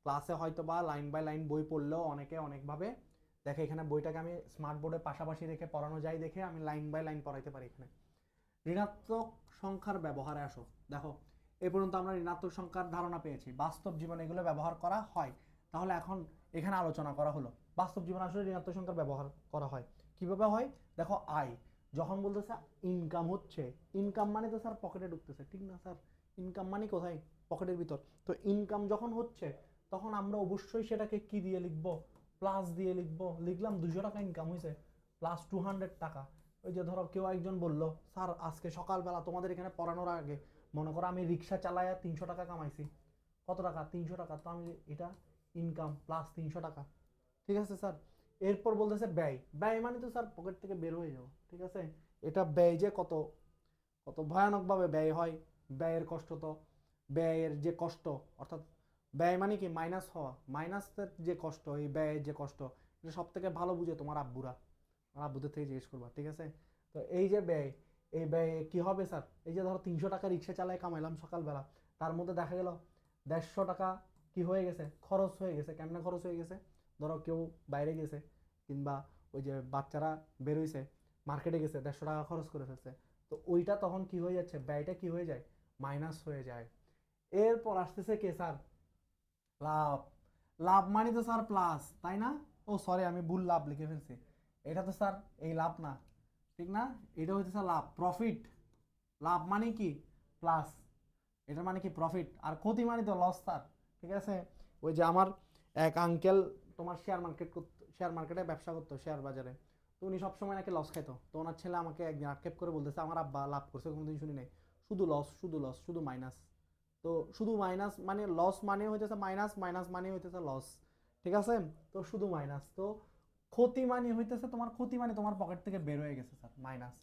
ক্লাসে হয়তো বা লাইন বাই লাইন বই পড়লেও অনেকে অনেকভাবে দেখে, এখানে বইটাকে আমি স্মার্ট বোর্ডের পাশাপাশি রেখে পড়ানো যায় দেখে আমি লাইন বাই লাইন পড়াইতে পারি। এখানে ঋণাত্মক সংখ্যার ব্যবহারে আসো। দেখো এই পর্যন্ত আমরা ঋণাত্মক সংখ্যার ধারণা পেয়েছি, বাস্তব জীবনে এগুলো ব্যবহার করা হয়। তাহলে এখন এখানে আলোচনা করা হলো বাস্তব জীবনে আসলে ঋণাত্মক সংখ্যার ব্যবহার করা হয় কিভাবে হয়। দেখো আয় যখন বলতেছে ইনকাম হচ্ছে, ইনকাম মানে তো স্যার পকেটে ঢুকতেছে, ঠিক না স্যার? ইনকাম মানে কোথায়? পকেটের ভিতর। তো ইনকাম যখন হচ্ছে তখন আমরা অবশ্যই সেটাকে কি দিয়ে লিখবো? প্লাস দিয়ে লিখবো। লিখলাম 200 টাকা ইনকাম হয়েছে, প্লাস 200 টাকা। ওই যে ধরো কেউ একজন বললো, স্যার আজকে সকালবেলা তোমাদের এখানে পড়ানোর আগে মনে করো আমি রিক্সা চালায়া 300 টাকা কামাইছি। কত টাকা? 300 টাকা। তো আমি এটা ইনকাম প্লাস 300 টাকা, ঠিক আছে স্যার। এরপর বলতেছে ব্যয়। ব্যয় মানে তো স্যার পকেট থেকে বের হয়ে যাও, ঠিক আছে? এটা ব্যয় যে কত কত ভয়ানকভাবে ব্যয় হয়, ব্যয়ের কষ্ট তো, ব্যয়ের যে কষ্ট, অর্থাৎ ব্যয় মানে কি মাইনাস হওয়া, মাইনাসের যে কষ্ট, এই ব্যয়ের যে কষ্ট, এটা সব থেকে ভালো বুঝে তোমার আব্বুরা। আমার আব্বুদের থেকে জিজ্ঞেস করবা, ঠিক আছে? তো এই যে ব্যয়, এই ব্যয় কি হবে স্যার? এই যে ধরো 300 টাকা রিক্সা চালায় কামাইলাম সকালবেলা, তার মধ্যে দেখা গেল 150 টাকা কি হয়ে গেছে? খরচ হয়ে গেছে। কেমনে খরচ হয়ে গেছে? ধরো কেউ বাইরে গেছে, কিংবা ওই যে বাচ্চারা বেরোইছে, মার্কেটে গেছে, 150 টাকা খরচ করে ফেলছে। তো ওইটা তখন কি হয়ে যাচ্ছে? ব্যয়টা কি হয়ে যায়? মাইনাস হয়ে যায়। এরপর আসতেছে কে স্যার? লাভ। লাভ মানে তো স্যার প্লাস, তাই না? ও সরি, আমি ভুল লাভ লিখে ফেলছি। এটা তো স্যার এই লাভ না, ঠিক না? এটা হচ্ছে স্যার লাভ, প্রফিট। লাভ মানে কি? প্লাস। এটা মানে কি? প্রফিট। আর ক্ষতি মানে তো লস স্যার, ঠিক আছে? ওই যে আমার এক আঙ্কেল তোমার শেয়ার মার্কেটে ব্যবসা করতো, শেয়ার বাজারে। তো উনি সবসময় নাকি লস খাইতো। তো ওনার ছেলে আমাকে একদিন আক্ষেপ করে বলতেছে, আমার আব্বা লাভ করছে কোনোদিন শুনি নাই, শুধু লস, শুধু লস, শুধু মাইনাস। তো শুধু মাইনাস মানে লস মানে হইতেছে মাইনাস, মাইনাস মানে হইতেছে লস, ঠিক আছে? তো শুধু মাইনাস। তো ক্ষতি মানে হইতেছে তোমার, ক্ষতি মানে তোমার পকেট থেকে বের হয়ে গেছে স্যার, মাইনাস।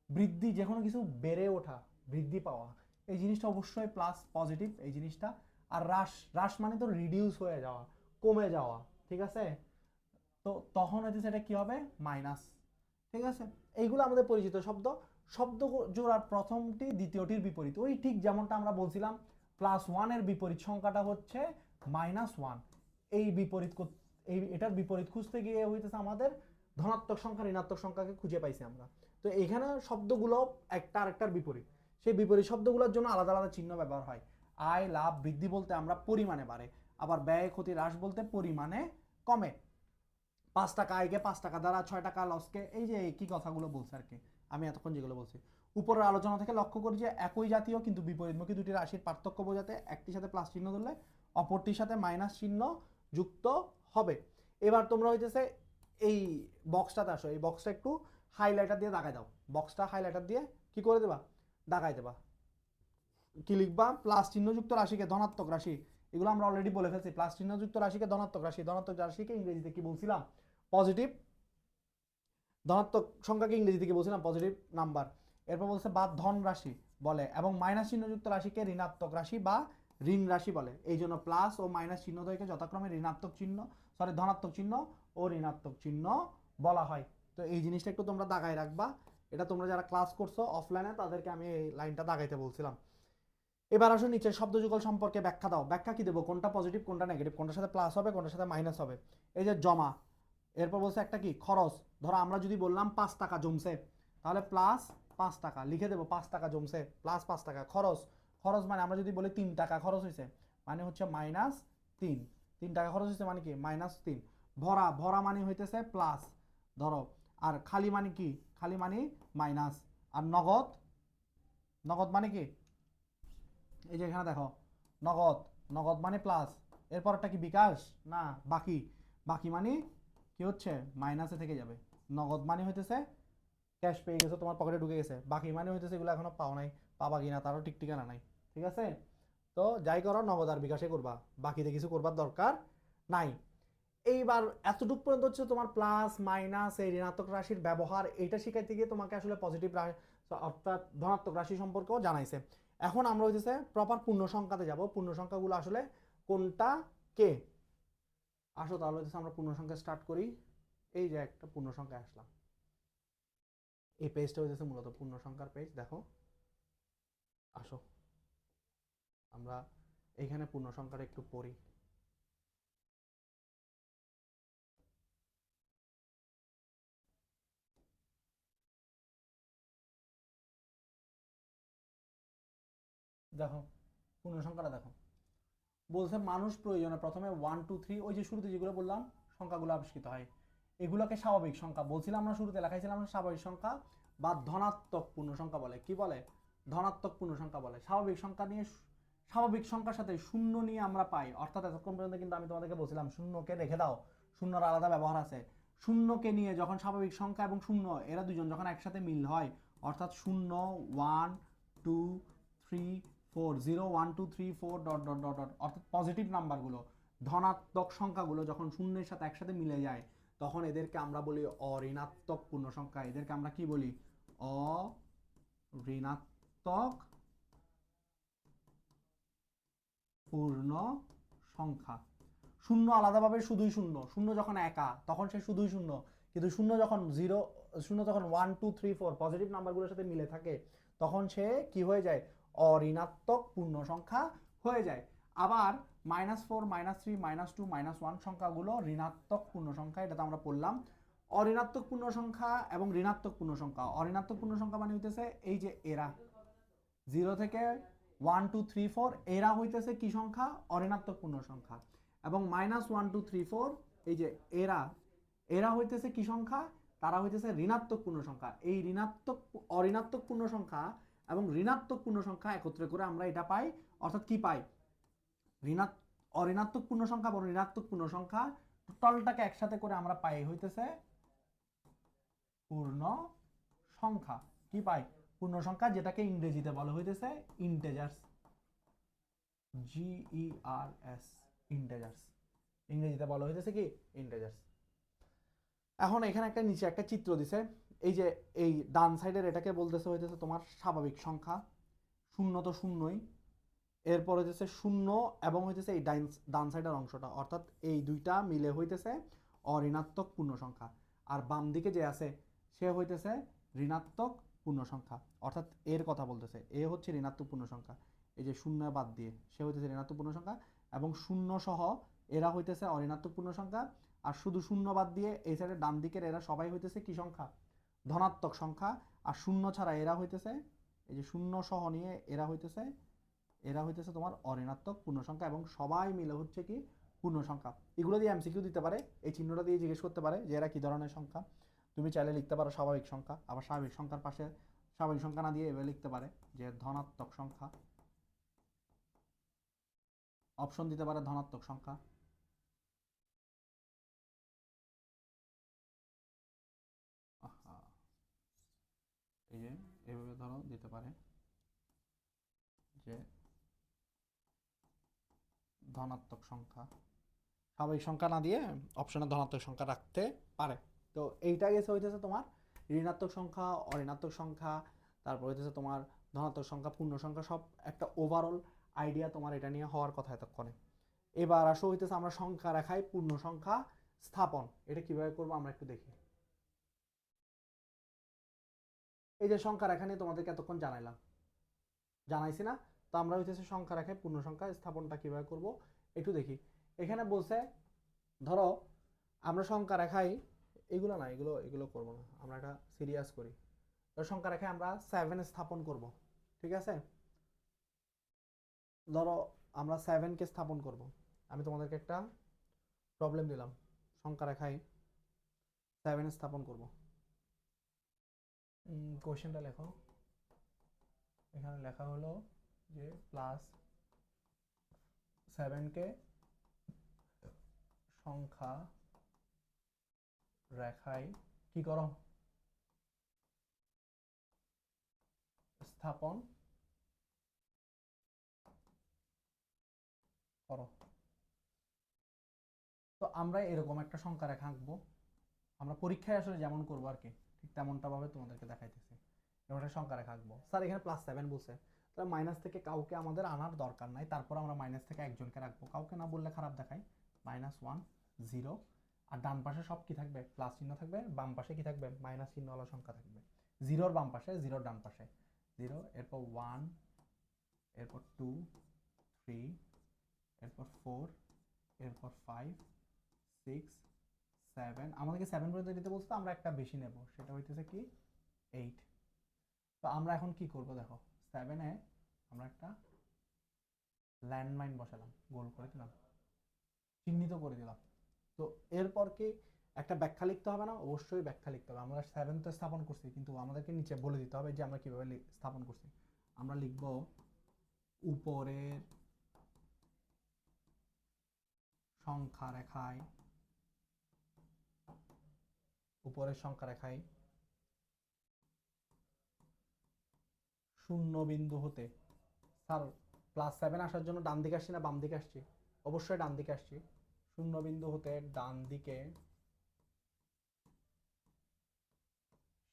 বৃদ্ধি, যে কোনো কিছু বেড়ে ওঠা, বৃদ্ধি পাওয়া, এই জিনিসটা অবশ্যই প্লাস, পজিটিভ এই জিনিসটা। আর হ্রাস, হ্রাস মানে তো রিডিউস হয়ে যাওয়া, কমে যাওয়া, ঠিক আছে? তো তখন হচ্ছে সেটা কি হবে? মাইনাস, ঠিক আছে? এইগুলো আমাদের পরিচিত শব্দ। শব্দ জোড়ার প্রথমটি দ্বিতীয়টির বিপরীত, ওই ঠিক যেমনটা আমরা বলছিলাম +1 এর বিপরীত সংখ্যাটা হচ্ছে -1। এই বিপরীত, এই এটার বিপরীত খুঁজতে গিয়ে হইতেছে আমাদের ধনাত্মক সংখ্যা ঋণাত্মক সংখ্যাকে খুঁজে পাইছি আমরা। তো এখানে শব্দগুলো একটা আরেকটার বিপরীত, সেই বিপরীত শব্দগুলোর জন্য আলাদা আলাদা চিহ্ন ব্যবহার হয়। আয় লাভ বৃদ্ধি বলতে আমরা পরিমাণে বাড়ে, আবার ব্যয় ক্ষতি হ্রাস বলতে পরিমাণে কমে। 5 টাকা আয়কে 5 টাকা দ্বারা 6 টাকা লসকে, এই যে কি কথাগুলো বলছে আর কি, আমি এতক্ষণ যেগুলো বলছি। উপরের আলোচনা থেকে লক্ষ্য করি যে একই জাতীয় কিন্তু বিপরীতমুখী দুটি রাশির পার্থক্য বোঝাতে একটির সাথে প্লাস চিহ্ন ধরলে অপরটির সাথে মাইনাস চিহ্ন যুক্ত হবে। এবার তোমরা হইতেছে এই বক্সটাতে আসো, এই বক্সটা একটু হাইলাইটার দিয়ে দাগাই দাও, বক্সটা হাইলাইটার দিয়ে কি করে দেবা, দাগাই দেবা। কি লিখবা, প্লাস চিহ্নযুক্ত রাশিকে ধনাত্মক রাশি, এগুলো আমরা অলরেডি বলে ফেলছি। প্লাস চিহ্নযুক্ত রাশিকে ধনাত্মক রাশি, ধনাত্মক রাশিকে ইংরেজিতে কি বলছিলাম, পজিটিভ, ধনাত্মক সংখ্যাকে ইংরেজিতে কি বলছিলাম, পজিটিভ নাম্বার। এরপর বলছে বা ধন রাশি বলে, এবং মাইনাস চিহ্নযুক্ত রাশিকে ঋণাত্মক রাশি বা ঋণ রাশি বলে। এই জন্য প্লাস ও মাইনাস চিহ্ন দ্বয়কে যথাক্রমে ঋণাত্মক চিহ্ন, সরি ধনাত্মক চিহ্ন ও ঋণাত্মক চিহ্ন বলা হয়। তো এই জিনিসটা একটু তোমরা দাগায় রাখবা, এটা তোমরা যারা ক্লাস করছো অফলাইনে তাদেরকে আমি এই লাইনটা দাগাইতে বলছিলাম। এবার আসো নিচে শব্দ যুগল সম্পর্কে ব্যাখ্যা দাও। ব্যাখ্যা কি দেবো, কোনটা পজিটিভ কোনটা নেগেটিভ, কোনটার সাথে প্লাস হবে কোনটার সাথে মাইনাস হবে। এই যে জমা, এরপর বলছে একটা কি খরচ, ধরো আমরা যদি বললাম 5 টাকা জমছে, তাহলে প্লাস 5 টাকা লিখে দেবো, 5 টাকা জমছে প্লাস 5 টাকা। খরচ, খরচ মানে আমরা যদি বলি 3 টাকা খরচ হয়েছে, মানে হচ্ছে মাইনাস 3, 3 টাকা খরচ হয়েছে মানে কি মাইনাস 3। ভরা, ভরা মানে হইতেছে প্লাস ধরো, আর খালি মানে কি, খালি মানে মাইনাস। আর নগদ, নগদ মানে কি, এই যে এখানে দেখো নগদ, নগদ মানে প্লাস। এরপরটা কি বিকাশ না বাকি, বাকি মানে কি হচ্ছে মাইনাসে থেকে যাবে। নগদ মানে হইতেছে ক্যাশ পেয়ে গেছো, তোমার পকেটে ঢুকে গেছে। বাকি মানে হইতেছে এগুলো এখনো পাও নাই, পাবা কিনা তারও ঠিক ঠিকানা নাই। ঠিক আছে, তো যাই করো নগদ আর বিকাশে করবা, বাকিতে কিছু করবার দরকার নাই। এইবার এতটুকু পর্যন্ত হচ্ছে তোমার প্লাস মাইনাস এই ঋণাত্মক রাশির ব্যবহার, এইটা শিখাইতে গিয়ে তোমাকে আসলে পজিটিভ অর্থাৎ ধনাত্মক রাশি সম্পর্কেও জানাইছে। এখন আমরা হইতেছে প্রপার পূর্ণ সংখ্যাতে যাব, পূর্ণ সংখ্যাগুলো আসলে কোনটা কে। আসো তাহলে হচ্ছে আমরা পূর্ণ সংখ্যা স্টার্ট করি। এই যে একটা পূর্ণ সংখ্যা আসলাম, এই পেজটা হইতেছে মূলত পূর্ণ সংখ্যার পেজ। দেখো আসো আমরা এইখানে পূর্ণ সংখ্যাটা একটু পড়ি। দেখো পূর্ণ সংখ্যাটা দেখো, বলছে মানুষ প্রয়োজনে প্রথমে 1 2 3 ওই যে শুরুতে যেগুলো বললাম সংখ্যাগুলো আবিষ্কৃত হয়, এগুলোকে স্বাভাবিক সংখ্যা বলছিলাম আমরা, শুরুতে লেখাইছিলাম আমরা স্বাভাবিক সংখ্যা বা ধনাত্মক পূর্ণ সংখ্যা বলে। কি বলে, ধনাত্মক পূর্ণ সংখ্যা বলে। স্বাভাবিক সংখ্যা নিয়ে, স্বাভাবিক সংখ্যার সাথে শূন্য নিয়ে আমরা পাই, অর্থাৎ এতক্ষণ পর্যন্ত কিন্তু আমি তোমাদেরকে বলছিলাম শূন্যকে রেখে দাও, শূন্যর আলাদা ব্যবহার আছে। শূন্যকে নিয়ে যখন স্বাভাবিক সংখ্যা এবং শূন্য এরা দুজন যখন একসাথে মিল হয়, অর্থাৎ শূন্য 1 2 3 4 0 1 2 3 4 ডট ডট ডট ডট, অর্থাৎ পজিটিভ নাম্বারগুলো, ধনাত্মক সংখ্যাগুলো যখন শূন্যের সাথে একসাথে মিলে যায়, তখন এদেরকে আমরা বলি অঋণাত্মক পূর্ণ সংখ্যা। এদেরকে আমরা কি বলি, অঋণাত্মক পূর্ণ সংখ্যা। শূন্য আলাদাভাবে শুধুই শূন্য, শূন্য যখন একা তখন সে শুধুই শূন্য, কিন্তু শূন্য যখন জিরো, শূন্য যখন 1 2 3 4 পজিটিভ নাম্বারগুলোর সাথে মিলে থাকে, তখন সে কি হয়ে যায়, অঋণাত্মক পূর্ণ সংখ্যা হয়ে যায়। আবার -4 -3 -2 -1 সংখ্যাগুলো ঋণাত্মক পূর্ণ সংখ্যা, এটা তো আমরা পড়লাম। অঋণাত্মক পূর্ণ সংখ্যা এবং ঋণাত্মক পূর্ণ সংখ্যা, অঋণাত্মক পূর্ণ সংখ্যা মানে হইতেছে এই যে এরা 0 থেকে 1 2 3 4 এরা হইতেছে কি সংখ্যা, অঋণাত্মক পূর্ণ সংখ্যা। এবং -1 2 3 4 এই যে এরা, এরা হইতেছে কি সংখ্যা, তারা হইতেছে ঋণাত্মক পূর্ণ সংখ্যা। এই ঋণাত্মক, অঋণাত্মক পূর্ণ সংখ্যা এবং ঋণাত্মক পূর্ণ সংখ্যা একত্রে করে আমরা এটা পাই, অর্থাৎ কি পাই, অঋণাত্মক পূর্ণ সংখ্যা এবং ঋণাত্মক পূর্ণ সংখ্যা টোটালটাকে একসাথে করে আমরা পাই হইতেছে পূর্ণ সংখ্যা। কি পাই, পূর্ণ সংখ্যা, যেটাকে ইংরেজিতে বলা হইতেছে ইন্টেজার্স, GERS, ইন্টেজার্স, ইংরেজিতে বলা হইতেছে কি ইন্টেজার্স। এখন এখানে একটা নিচে একটা চিত্র দিছে, এই যে এই ডান সাইডের এটাকে বলতেছে হইতেছে তোমার স্বাভাবিক সংখ্যা, শূন্য তো শূন্যই, এরপর হইতেছে শূন্য এবং হইতেছে এই ডান সাইডের অংশটা, অর্থাৎ এই দুইটা মিলে হইতেছে অঋণাত্মক পূর্ণ সংখ্যা। আর বাম দিকে যে আছে সে হইতেছে ঋণাত্মক পূর্ণ সংখ্যা, অর্থাৎ এর কথা বলতেছে, এ হচ্ছে ঋণাত্মক পূর্ণ সংখ্যা। এই যে শূন্য বাদ দিয়ে সে হইতেছে ঋণাত্মক পূর্ণ সংখ্যা, এবং শূন্য সহ এরা হইতেছে অঋণাত্মক পূর্ণ সংখ্যা। আর শুধু শূন্য বাদ দিয়ে এই সাইডের ডান দিকের এরা সবাই হইতেছে কি সংখ্যা, ধনাত্মক সংখ্যা। আর শূন্য ছাড়া এরা হইতেছে, এই যে শূন্য সহ নিয়ে এরা হইতেছে, এরা হইতেছে তোমার অঋণাত্মক পূর্ণ সংখ্যা, এবং সবাই মিলে হচ্ছে কি পূর্ণ সংখ্যা। এগুলো দিয়ে এমসিকিউ দিতে পারে, এই চিহ্নটা দিয়ে জিজ্ঞেস করতে পারে যে এরা কি ধরনের সংখ্যা। তুমি চাইলে লিখতে পারো স্বাভাবিক সংখ্যা, আবার স্বাভাবিক সংখ্যার পাশে স্বাভাবিক সংখ্যা না দিয়ে এভাবে লিখতে পারে যে ধনাত্মক সংখ্যা, অপশন দিতে পারে ধনাত্মক সংখ্যা। এভাবে ধরো দিতে পারে যে ধনাত্মক সংখ্যা, স্বাভাবিক সংখ্যা না দিয়ে অপশনে ধনাত্মক সংখ্যা রাখতে পারে। তো এইটা গেছে হইতেছে তোমার ঋণাত্মক সংখ্যা, অঋণাত্মক সংখ্যা, তারপর হইতেছে তোমার ধনাত্মক সংখ্যা, পূর্ণ সংখ্যা, সব একটা ওভারঅল আইডিয়া তোমার এটা নিয়ে হওয়ার কথা এতক্ষণে। এবার আসো হইতেছে আমরা সংখ্যা রেখায় পূর্ণ সংখ্যা স্থাপন, এটা কিভাবে করবো আমরা একটু দেখি। এই যে সংখ্যা রেখা নিয়ে তোমাদেরকে এতক্ষণ জানাইছি না? তো আমরা হইতেছে সংখ্যা রেখায় পূর্ণ সংখ্যা স্থাপনটা কিভাবে করব একটু দেখি। এখানে বলছে ধরো আমরা সংখ্যা রেখায় এগুলো না, এগুলো এগুলো করবো না, আমরা এটা সিরিয়াস করি। তো সংখ্যা রেখায় আমরা 7 স্থাপন করব, ঠিক আছে? ধরো আমরা 7কে স্থাপন করব। আমি তোমাদেরকে একটা প্রবলেম দিলাম, সংখ্যা রেখায় 7 স্থাপন করব। কোশ্চেনটা লেখো। এখানে লেখা হলো যে প্লাস 7কে সংখ্যা রেখায় কি করো, স্থাপন করো। তো আমরা এরকম একটা সংখ্যা রেখা আঁকবো, আমরা পরীক্ষায় আসলে যেমন করবো আর কি, ঠিক তেমনটা ভাবে তোমাদেরকে দেখাইতেছি। এরকম একটা সংখ্যা রেখা আঁকবো। স্যার এখানে +7 বলছে, তাহলে মাইনাস থেকে কাউকে আমাদের আনার দরকার নাই, তারপর আমরা মাইনাস থেকে একজনকে রাখবো, কাউকে না বললে খারাপ দেখায়। -1 0, আর ডান পাশে সব কি থাকবে, প্লাস চিহ্ন থাকবে, বাম পাশে কি থাকবে, মাইনাস চিহ্নওয়ালা সংখ্যা থাকবে। 0-র বাম পাশে, 0-র ডান পাশে 0, এরপর 1, এরপর 2, 3, এরপর 4, এরপর 5, 6, 7, আমাদেরকে 7 পর্যন্ত দিতে বলছে, আমরা একটা বেশি নেব, সেটা হইতেছে কি 8। তো আমরা এখন কি করব দেখো, 7-এ আমরা একটা ল্যান্ডমাইন বসালাম, গোল করে দিলাম, চিহ্নিত করে দিলাম। তো এরপর কি একটা ব্যাখ্যা লিখতে হবে না? অবশ্যই ব্যাখ্যা লিখতে হবে। আমরা 7 তো স্থাপন করছি, কিন্তু আমাদেরকে নিচে বলে দিতে হবে যে আমরা কিভাবে স্থাপন করছি। আমরা লিখব উপরের সংখ্যা রেখায়, উপরের সংখ্যা রেখায় শূন্য বিন্দু হতে, স্যার +7 আসার জন্য ডান দিকে আসছি না বাম দিকে আসছি? অবশ্যই ডান দিকে আসছি। শূন্য বিন্দু হতে ডান দিকে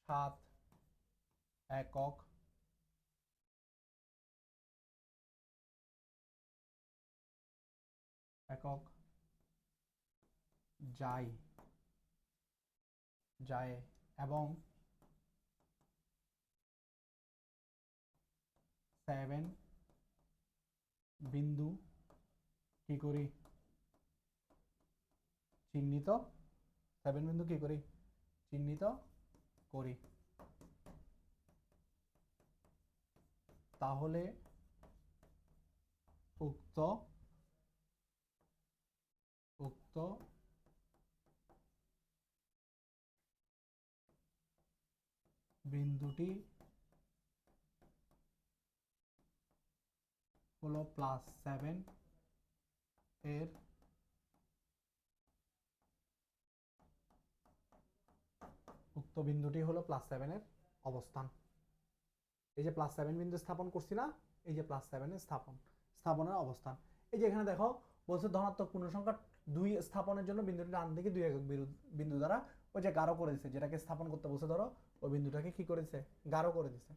7 একক একক যায় যায় এবং 7 বিন্দু কি করি, চিহ্নিত, 7 বিন্দু কি করি, চিহ্নিত করি। তাহলে উক্ত উক্ত বিন্দুটি হলো +7 এর উক্ত বিন্দুটি হলো +7 এর অবস্থান। এই যে +7 বিন্দু স্থাপন করছি না, এই যে +7 এর স্থাপনের অবস্থান। এই যে এখানে দেখো বলছে ধনাত্মক পূর্ণ সংখ্যা 2 স্থাপনের জন্য বিন্দুটি ডান দিকে 2 একক বিন্দু দ্বারা ওই যে গাঢ় করে দিয়েছে, যেটাকে স্থাপন করতে বলছে ধরো ওই বিন্দুটাকে কি করেছে, গাঢ় করে দিয়েছে।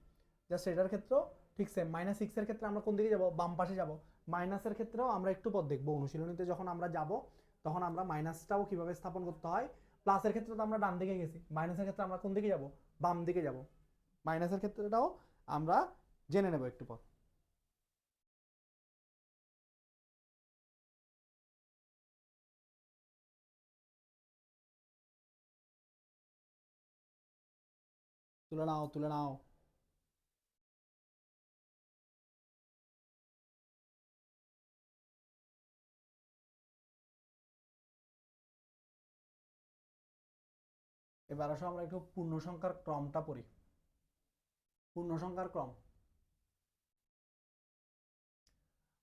জাস্ট এটার ক্ষেত্রেও ঠিক সেম। -6 এর ক্ষেত্রে আমরা কোন দিকে যাব, বাম পাশে যাব। মাইনাসের ক্ষেত্রেও আমরা একটু পর দেখবো অনুশীলনীতে, যখন আমরা যাব তখন আমরা মাইনাসটাও কিভাবে স্থাপন করতে হয়। প্লাসের ক্ষেত্রে তো আমরা ডান দিকে গেছি, মাইনাসের ক্ষেত্রে আমরা কোন দিকে যাব, বাম দিকে যাব। মাইনাসের ক্ষেত্রেটাও আমরা জেনে নেব একটু পর। তুলে নাও তুলে নাও। এবার আসো আমরা একটু পূর্ণ সংখ্যার ক্রমটা পড়ি। পূর্ণ সংখ্যার ক্রম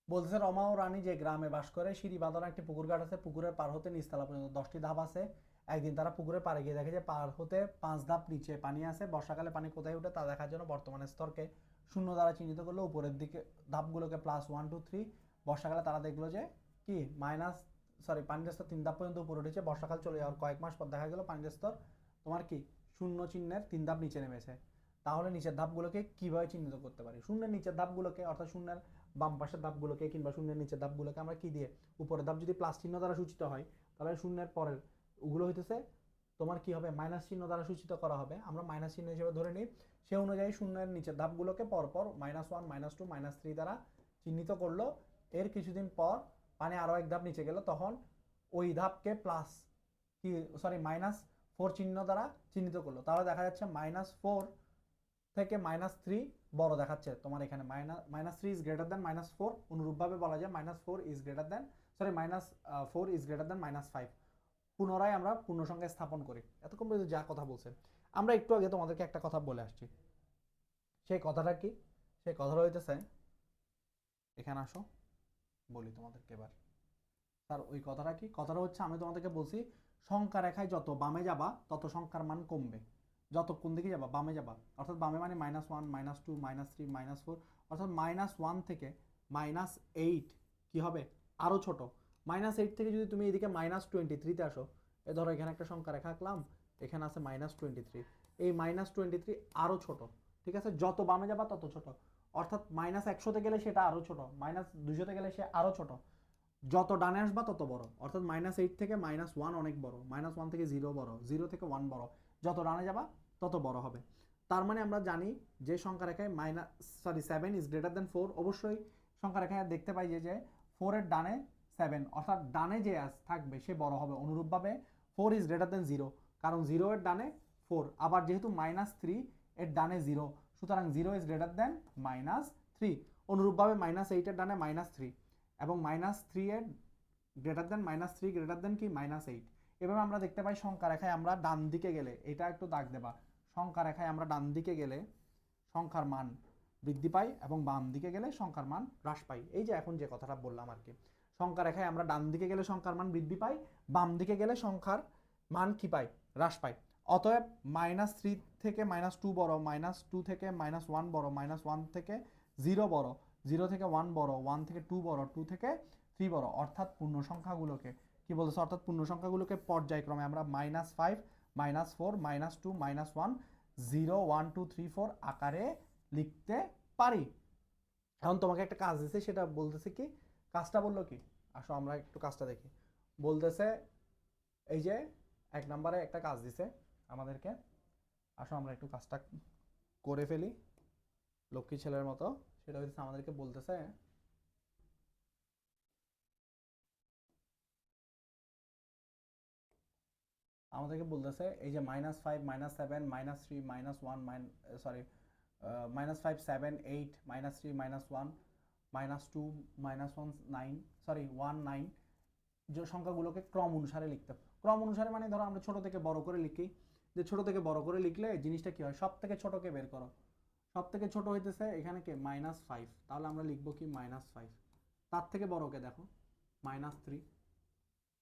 বলছে রমা ও রানী যে গ্রামে বাস করে, সিঁড়ি বাঁধানো একটি পুকুর ঘাট আছে, পুকুরের পার হতে নিচতলা পর্যন্ত 10টি ধাপ আছে একদিন তারা পুকুরে পাড়ে গিয়ে দেখে যে পার হতে 5 ধাপ নিচে পানি আছে, বর্ষাকালে পানি কোথায় উঠে তা দেখার জন্য বর্তমানের স্তরকে শূন্য দ্বারা চিহ্নিত করলো, উপরের দিকে ধাপগুলোকে +1 2 3, বর্ষাকালে তারা দেখলো যে কি পানির স্তর 3 ধাপ পর্যন্ত উপরে উঠেছে, বর্ষাকাল চলে যাওয়ার কয়েক মাস পর দেখা গেল পানির স্তর তোমার কি শূন্য চিহ্নের 3 ধাপ নিচে নেমেছে। তাহলে নিচের ধাপগুলোকে কিভাবে চিহ্নিত করতে পারি? শূন্যের নিচের ধাপগুলোকে, অর্থাৎ শূন্যের বাম পাশের ধাপগুলোকে কিংবা শূন্যের নিচের ধাপগুলোকে আমরা কি দিয়ে, উপরের ধাপ যদি প্লাস চিহ্ন দ্বারা সূচিত হয় তাহলে শূন্যের পরের ওগুলো হইতেছে তোমার কি হবে, মাইনাস চিহ্ন দ্বারা সূচিত করা হবে, আমরা মাইনাস চিহ্ন হিসেবে ধরে নিই। সে অনুযায়ী শূন্যের নিচের ধাপগুলোকে পরপর -1 -2 -3 দ্বারা চিহ্নিত করলো। এর কিছুদিন পর পানি আরও এক ধাপ নিচে গেল, তখন ওই ধাপকে -4 চিহ্ন দ্বারা চিহ্নিত করলো। তাহলে দেখা যাচ্ছে -4 থেকে -3 বড় দেখাচ্ছে তোমার এখানে, -3 ইজ গ্রেটার দেন -4। অনুরূপভাবে বলা যায় -4 is greater than -4 is greater than -5। পুনরায় আমরা পূর্ণ সংখ্যায় স্থাপন করি। এতক্ষণ পর্যন্ত যা কথা বলছে, আমরা একটু আগে তোমাদেরকে একটা কথা বলে আসছি। সেই কথাটা কি? সেই কথাটা হইতেছে, এখানে আসো বলি তোমাদেরকে এবার। স্যার ওই কথাটা কি? কথাটা হচ্ছে আমি তোমাদেরকে বলছি সংখ্যা রেখায় যত বামে যাবা তত সংখ্যার মান কমবে। যত কোন দিকে যাবা? বামে যাবা, অর্থাৎ বামে মানে -1 -2 -3 -4, অর্থাৎ -1 থেকে -8 কি হবে? আরও ছোট। -8 থেকে যদি তুমি এদিকে -23 তে আসো, এ ধরো এখানে একটা সংখ্যা রেখা আঁকলাম, এখানে আছে -23, এই -23 আরও ছোট। ঠিক আছে, যত বামে যাবা তত ছোট, অর্থাৎ -100 তে গেলে সেটা আরও ছোট, -200 তে গেলে সে আরও ছোট, যত ডানে আসবা তত বড়। অর্থাৎ -8 থেকে -1 অনেক বড়, -1 থেকে 0 বড়, 0 থেকে 1 বড়, যত ডানে যাবা তত বড় হবে। তার মানে আমরা জানি যে সংখ্যা রেখায় 7 ইজ গ্রেটার দেন 4, অবশ্যই সংখ্যা রেখায় দেখতে পাই যে 4 এর ডানে 7, অর্থাৎ ডানে যে থাকবে সে বড় হবে। অনুরূপভাবে 4 ইজ গ্রেটার দেন 0, কারণ 0 এর ডানে 4, আবার যেহেতু -3 এর ডানে 0, সুতরাং 0 ইজ গ্রেটার দেন -3। অনুরূপভাবে -8 এর ডানে -3 এবং -3 এর গ্রেটার দেন -3 গ্রেটার দেন কি -8। এভাবে আমরা দেখতে পাই সংখ্যা রেখায় আমরা ডান দিকে গেলে, এটা একটু দাগ দেবা, সংখ্যা রেখায় আমরা ডান দিকে গেলে সংখ্যার মান বৃদ্ধি পাই এবং বাম দিকে গেলে সংখ্যার মান হ্রাস পাই। এই যে এখন যে কথাটা বললাম আর কি, সংখ্যা রেখায় আমরা ডান দিকে গেলে সংখ্যার মান বৃদ্ধি পাই, বাম দিকে গেলে সংখ্যার মান কি পাই? হ্রাস পাই। অতএব -3 থেকে -2 বড়, -2 থেকে -1 বড়, -1 থেকে 0 বড়, 0 থেকে 1 বড়, 1 থেকে 2 বড়, 2 থেকে 3 বড়, অর্থাৎ পূর্ণ সংখ্যাগুলোকে কি বলতেছে, অর্থাৎ পূর্ণ সংখ্যাগুলোকে পর্যায়ক্রমে আমরা -5 -4 -2 -1 0 1 2 3 4 আকারে লিখতে পারি। এখন তোমাকে একটা কাজ দিছে, সেটা বলতেছে কি, কাজটা বললো কি, আসো আমরা একটু কাজটা দেখি। বলতেছে এই যে 1 নম্বরে একটা কাজ দিছে আমাদেরকে, আসো আমরা একটু কাজটা করে ফেলি লক্ষ্মী ছেলের মতো। সেটা হচ্ছে আমাদেরকে বলতেছে এই যে -5 -7 -3 -1 -5 7 8 -3 -1 -2 -1 9 1 9, যে সংখ্যাগুলোকে ক্রম অনুসারে লিখতে। ক্রম অনুসারে মানে ধরো আমরা ছোট থেকে বড় করে লিখি, যে ছোট থেকে বড় করে লিখলে জিনিসটা কি হয়, সব থেকে ছোটকে বের করো। সব থেকে ছোট হইতেছে এখানে কে -5, তাহলে আমরা লিখবো কি -5। তার থেকে বড়কে দেখো -3,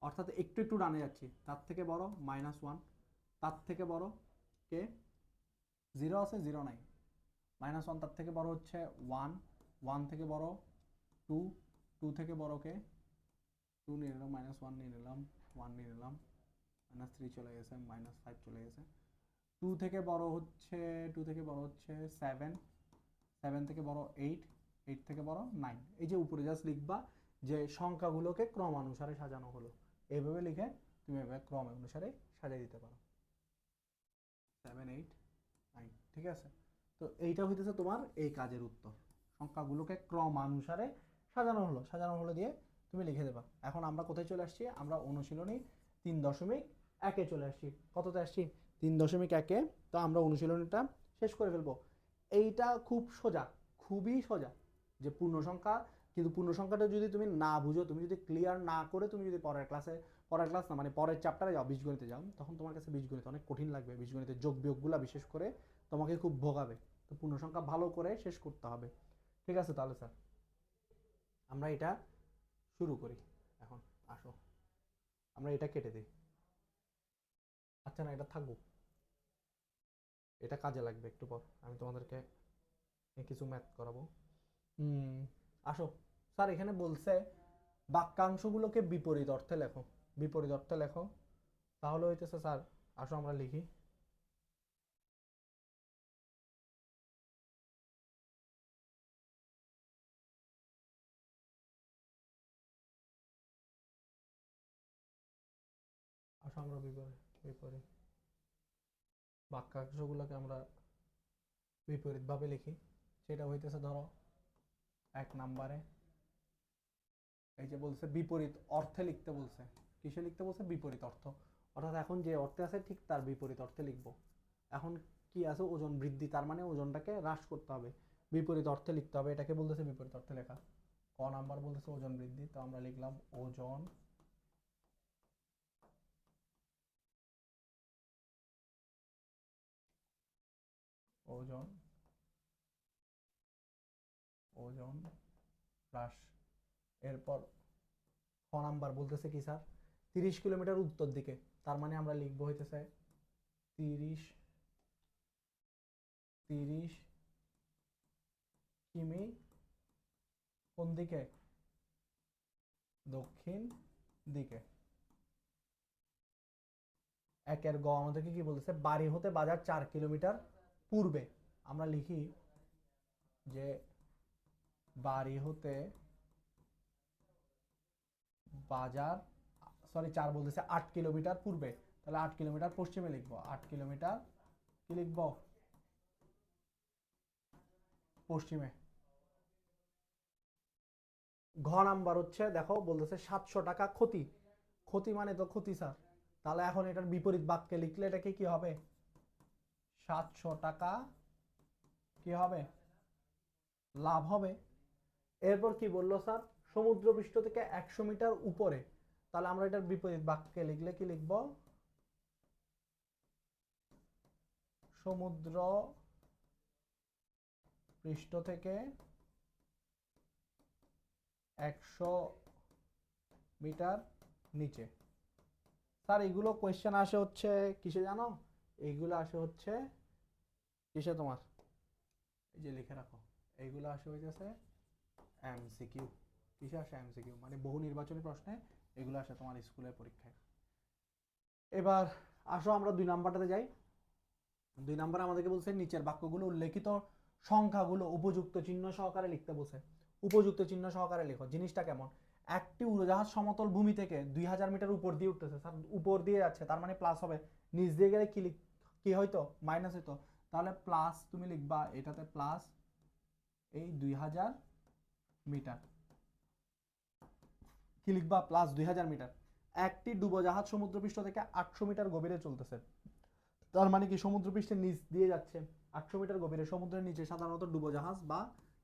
অর্থাৎ একটু একটু ডানে যাচ্ছি, তার থেকে বড় -1, তার থেকে বড় কে 0 আছে, 0 নাই, -1, তার থেকে বড় হচ্ছে 1, 1 থেকে বড় 2, 2 থেকে বড় কে 2 নিয়ে নিলাম, -1 নিয়ে নিলাম, 1 নিয়ে নিলাম, -3 চলে গেছে, -5 চলে গেছে। 2 থেকে বড় হচ্ছে 7, 7 থেকে বড় 8, 8 থেকে বড় 9। এই যে উপরে জাস্ট লিখবা যে সংখ্যাগুলোকে ক্রমানুসারে সাজানো হলো, এইভাবে লিখে তুমি এভাবে ক্রম অনুসারে সাজিয়ে দিতে পারো 7 8 9। ঠিক আছে, তো এইটা হইতেছে তোমার এই কাজের উত্তর। সংখ্যাগুলোকে ক্রমানুসারে সাজানো হলো দিয়ে তুমি লিখে দেবা। এখন আমরা কোথায় চলে আসছি? আমরা অনুশীলনী 3.1-এ চলে আসছি। কততে আসছি? 3.1-এ। তো আমরা অনুশীলনীটা শেষ করে ফেলবো। এইটা খুব সোজা, খুবই সোজা, যে পূর্ণ সংখ্যা, কিন্তু পূর্ণ সংখ্যাটা যদি তুমি না বুঝো, তুমি যদি ক্লিয়ার না করে তুমি যদি পরের ক্লাস না মানে পরের চ্যাপ্টারে যাও, বীজগণিতে যাও, তখন তোমার কাছে বীজগণিত অনেক কঠিন লাগবে। বীজগণিতের যোগ বিয়োগগুলো বিশেষ করে তোমাকে খুব ভোগাবে। তো পূর্ণ সংখ্যা ভালো করে শেষ করতে হবে। ঠিক আছে, তাহলে স্যার আমরা এটা শুরু করি। এখন আসো আমরা এটা কেটে দিই। আচ্ছা না, এটা থাকুক, এটা কাজে লাগবে একটু পর, আমি তোমাদেরকে কিছু ম্যাথ করাবো। আসো স্যার, এখানে বলছে বাক্যাংশগুলোকে বিপরীত অর্থে লেখো, বিপরীত অর্থে লেখো। তাহলে হইতেছে স্যার, আসো আমরা লিখি। আসো আমরা বিপরীত বিপরীত বাক্যাংশগুলোকে আমরা বিপরীত ভাবে লিখি। সেটা হইতেছে ধরো 1 নম্বরে এই যে বলছে বিপরীত অর্থে লিখতে বলছে। কিসে লিখতে বলছে? বিপরীত অর্থ। অর্থাৎ এখন যে অর্থে আছে ঠিক তার বিপরীত অর্থে লিখবো। এখন কি আছে? ওজন বৃদ্ধি, তার মানে ওজনটাকে হ্রাস করতে হবে, বিপরীত অর্থে লিখতে হবে, এটাকে বলতেছে বিপরীত অর্থে লেখা। ক নাম্বার বলতেছে ওজন বৃদ্ধি, তো আমরা লিখলাম ওজন ওজন ওজন হ্রাস। এরপর খ নাম্বার বলতেছে কি স্যার? 30 কিলোমিটার উত্তর দিকে, তার মানে আমরা লিখবো হইতেছে 30 কিমি কোন দিকে? দক্ষিণ দিকে। একের গ আমাদেরকে কি বলতেছে? বাড়ি হতে বাজার 4 কিলোমিটার পূর্বে। আমরা লিখি যে বাড়ি হতে বাজার, সরি 4 বলতেছে 8 কিলোমিটার পূর্বে, তাহলে 8 কিলোমিটার পশ্চিমে লিখবো। 8 কিলোমিটার কি লিখবো? পশ্চিমে। ঘ নাম্বার হচ্ছে দেখো বলতেছে 700 টাকা ক্ষতি। ক্ষতি মানে তো ক্ষতি স্যার, তাহলে এখন এটার বিপরীত বাক্যে লিখলে এটাকে কি হবে? 700 টাকা কি হবে? লাভ হবে। এরপর কি বললো স্যার? সমুদ্রপৃষ্ঠ থেকে 100 মিটার উপরে, তাহলে আমরা এটার বিপরীত বাক্যে লিখলে কি লিখবো? সমুদ্র পৃষ্ঠ থেকে 100 মিটার নিচে। স্যার এগুলো কোয়েশ্চেন আসে হচ্ছে কিসে জানো? এইগুলো আসে হচ্ছে কিসে তোমার, এই যে লিখে রাখো, এইগুলো আসে হইতেছে এমসিকিউ। কিসে আসে? এমসিকিউ, মানে বহু নির্বাচনী প্রশ্নে এগুলো আসে তোমার স্কুলের পরীক্ষায়। এবার আসো আমরা 2 নাম্বারটাতে যাই। 2 নাম্বারে আমাদেরকে বলছে নিচের বাক্যগুলো উল্লেখিত সংখ্যাগুলো উপযুক্ত চিহ্ন সহকারে লিখতে বলছে। উপযুক্ত চিহ্ন সহকারে লেখো। জিনিসটা কেমন? একটি উড়োজাহাজ সমতল ভূমি থেকে 2000 মিটার উপর দিয়ে উঠতেছে, স্যার উপর দিয়ে যাচ্ছে, তার মানে প্লাস হবে। নিচ দিয়ে গেলে কি কি হইতো? মাইনাস হইতো। তাহলে প্লাস তুমি লিখবা এটাতে প্লাস এই 2000 মিটার, কি লিখবা? Plus 2000 metre. একটি ডুবোজাহাজ সমুদ্রপৃষ্ঠ থেকে 800 মিটার গভীরে চলতেছে, তার মানে কি সমুদ্রপৃষ্ঠের নিচ দিয়ে যাচ্ছে। 800 মিটার গভীরে সমুদ্রের নিচে সাধারণত ডুবোজাহাজ বা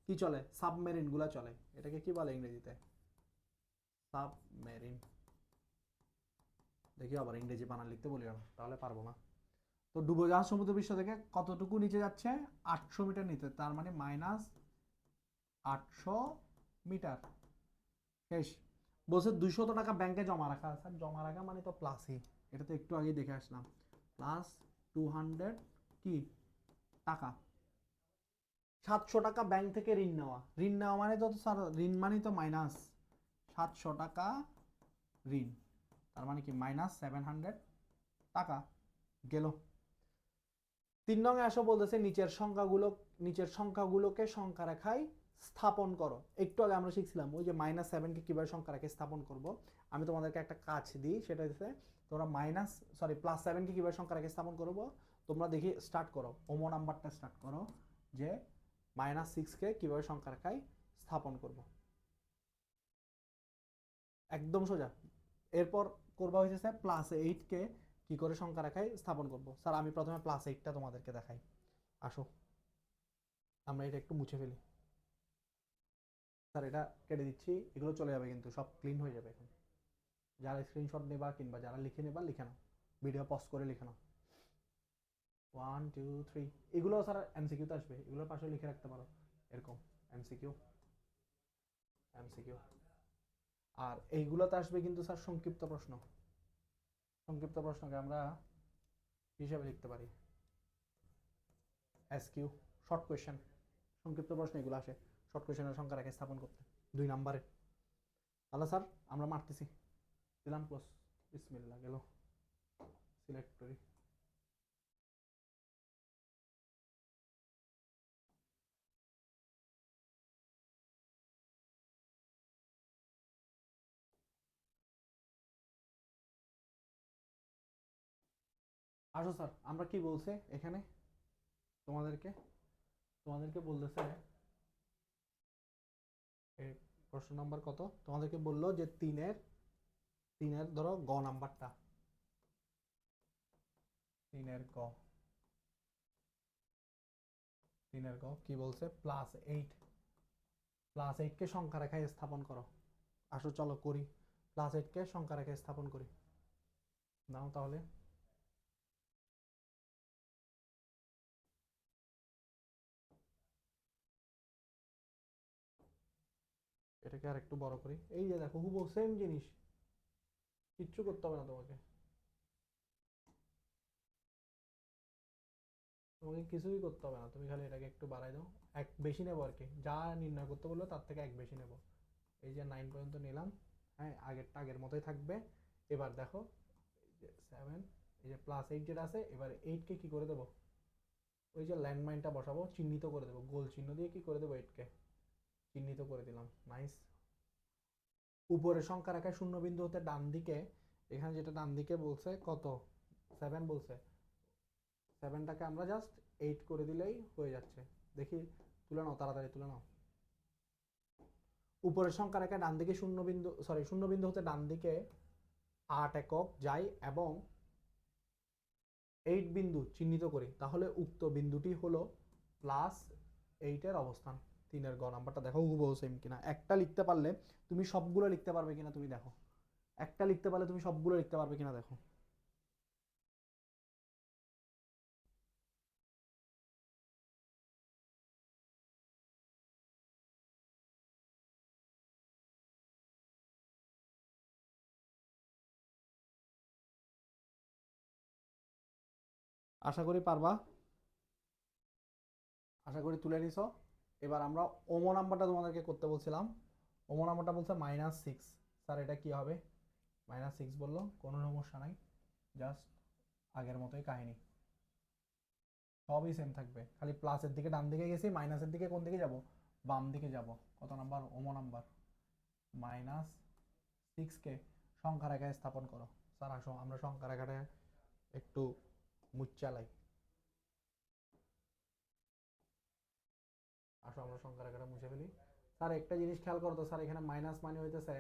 কি চলে? সাবমেরিন গুলা চলে। এটাকে কি বলে ইংরেজিতে? সাবমেরিন। দেখি আবার ইংরেজি বানান লিখতে বলি না, তাহলে পারবো না। তো ডুবোজাহাজ সমুদ্রপৃষ্ঠ থেকে কতটুকু নিচে যাচ্ছে? 800 মিটার নিচে, তার মানে -800 মিটার। শেষ। বলছে 200 টাকা ব্যাংকে জমা রাখা। স্যার জমা রাখা মানে তো প্লাসই, এটা তো একটু আগে দেখে আসলাম। প্লাস 200 কি টাকা। 700 টাকা ব্যাংক থেকে ঋণ নেওয়া। ঋণ নেওয়া মানে তো স্যার ঋণ মানে তো মাইনাস 700 টাকা ঋণ, তার মানে কি -700 টাকা গেল। 3 নং আসো বলতেছে নিচের সংখ্যাগুলোকে সংখ্যা রেখায় স্থাপন করো। একটু আগে আমরা শিখছিলাম ওই যে -7 কে কিভাবে সংখ্যা রেখায় স্থাপন করব। আমি তোমাদেরকে একটা কাজ দিই, সেটা হচ্ছে তোমরা +7 কে কিভাবে সংখ্যা রেখায় স্থাপন করব। তোমরা দেখি স্টার্ট করো, ওমো নাম্বারটা স্টার্ট করো যে -6 কে কিভাবে সংখ্যা রেখায় স্থাপন করব। একদম সোজা। এরপর করবা হইতেছে +8 কে কি করে সংখ্যা রেখায় স্থাপন করব। স্যার আমি প্রথমে +8টা তোমাদেরকে দেখাই। আসো আমরা এটা একটু মুছে ফেলি। স্যার এটা কেটে দিচ্ছি, এগুলো চলে যাবে কিন্তু সব ক্লিন হয়ে যাবে এখন। যারা স্ক্রিনশট নেবা কিংবা যারা লিখে নেবা লিখে নাও, ভিডিও পজ করে লিখে নাও। 1 2 3 এগুলো স্যার এমসিকিউতে আসবে, এগুলোর পাশে লিখে রাখতে পারো এরকম এমসিকিউ এমসিকিউ। আর এইগুলোতে আসবে কিন্তু স্যার সংক্ষিপ্ত প্রশ্ন। সংক্ষিপ্ত প্রশ্নকে আমরা হিসাবে লিখতে পারি। এসকিউ, শর্ট কোয়েশ্চেন, সংক্ষিপ্ত প্রশ্ন এগুলো আসে শর্ট কোয়েশ্চেনের সংখ্যা রেখে স্থাপন করতে 2 নাম্বারে। তাহলে স্যার আমরা মারতেছি, দিলাম ক্লোজ, বিসমিল্লাহ গেল, সিলেক্ট করি। আসো স্যার, আমরা কি বলছে এখানে তোমাদেরকে, তোমাদেরকে বলতেছে এই প্রশ্ন নাম্বার কত, তোমাদেরকে বললো যে তিনের ধরো গ নাম্বারটা, তিনের গ, তিনের গ কি বলছে, +8 কে সংখ্যা রেখায় স্থাপন করো। আসো চলো করি, +8 কে সংখ্যা রেখায় স্থাপন করি। নাও তাহলে, এটাকে আর একটু বড় করি। এই যে দেখো হুবহু সেম জিনিস, কিচ্ছু করতে হবে না তোমাকে, তোমাকে কিছুই করতে হবে না, তুমি খালি এটাকে একটু বাড়াই দাও, এক বেশি নেবো আর কি, যা নির্ণয় করতে বললো তার থেকে এক বেশি নেবো। এই যে 9 পর্যন্ত নিলাম, হ্যাঁ আগেরটা আগের মতোই থাকবে। এবার দেখো এই যে 7, এই যে +8 যেটা আছে, এবার 8 কে কি করে দেবো, ওই যে ল্যান্ডমাইনটা বসাবো, চিহ্নিত করে দেবো, গোল চিহ্ন দিয়ে কি করে দেবো, 8 কে চিহ্নিত করে দিলাম। নাইস। উপরের সংখ্যা রেখায় শূন্য বিন্দু হতে ডান দিকে, এখানে যেটা ডান দিকে বলছে কত, 7 বলছে, 7টাকে আমরা জাস্ট 8 করে দিলেই হয়ে যাচ্ছে। দেখি, তুলে নাও তাড়াতাড়ি তুলে নাও। উপরের সংখ্যা রেখায় ডান দিকে শূন্য বিন্দু হতে ডান দিকে 8 একক যাই এবং 8 বিন্দু চিহ্নিত করি, তাহলে উক্ত বিন্দুটি হলো +8 এর অবস্থান। 3-এর গ নাম্বারটা দেখো হুবহু সেম কিনা, একটা লিখতে পারলে তুমি সবগুলো লিখতে পারবে কিনা তুমি দেখো, একটা লিখতে পারলে তুমি সবগুলো লিখতে পারবে কিনা দেখো। আশা করি পারবা, আশা করি তুলে নিছো। এবার আমরা ওমো নাম্বারটা তোমাদেরকে করতে বলছিলাম, ওমো নাম্বারটা বলছে -6। স্যার এটা কি হবে, -6 বললো, কোনো সমস্যা নাই, জাস্ট আগের মতোই কাহিনী, সবই সেম থাকবে, খালি প্লাসের দিকে ডান দিকে গেছি, মাইনাসের দিকে কোন দিকে যাব, বাম দিকে যাব। কত নাম্বার, ওমো নাম্বার। -6কে সংখ্যা রেখায় স্থাপন করো। স্যার আসো আমরা সংখ্যা রেখাটা একটু মুচ্চালাই, আসো আমরা সংখ্যা রেখাটা মুছে ফেলি। স্যার একটা জিনিস খেয়াল করো তো স্যার, এখানে মাইনাস মানে হইতেছে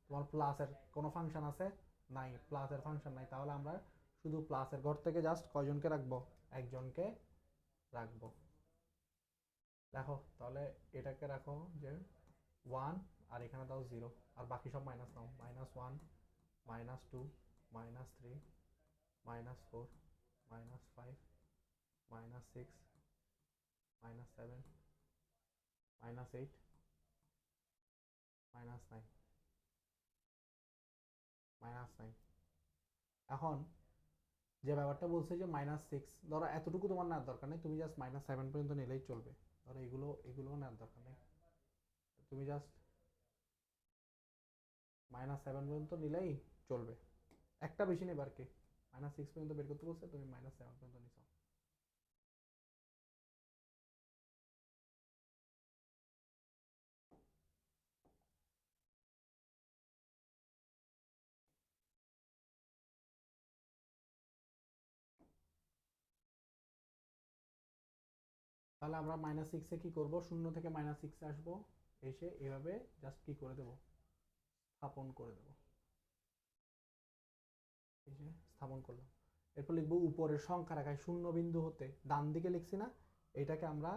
তোমার প্লাসের কোনো ফাংশন আছে, নাই, প্লাসের ফাংশন নাই, তাহলে আমরা শুধু প্লাসের ঘর থেকে জাস্ট কয়জনকে রাখবো, একজনকে রাখবো। দেখো তাহলে এটাকে রাখো যে 1, আর এখানে দাও 0, আর বাকি সব মাইনাস নাও, -1, -2, -3, -4, -5, -6, -7, -8, -9, -9। এখন যে ব্যাপারটা বলছে যে -6, ধরো এতটুকু তোমার নেওয়ার দরকার নেই, তুমি জাস্ট -7 পর্যন্ত নিলেই চলবে, ধরো এগুলো এগুলো নেওয়ার দরকার নেই, তুমি জাস্ট -7 পর্যন্ত নিলেই চলবে, একটা বেশি নেবে আর কি, -6 পর্যন্ত বের করতে বলছে, তুমি -7 পর্যন্ত নিছো। তাহলে আমরা -6-এ কি করব, শূন্য থেকে -6-এ আসবো, এসে এভাবে জাস্ট কি করে দেব, স্থাপন করে দেব, এই যে স্থাপন করলাম। এরপর লিখবো উপরের সংখ্যা রেখায় শূন্য বিন্দু হতে ডান দিকে লিখছি না, এটাকে আমরা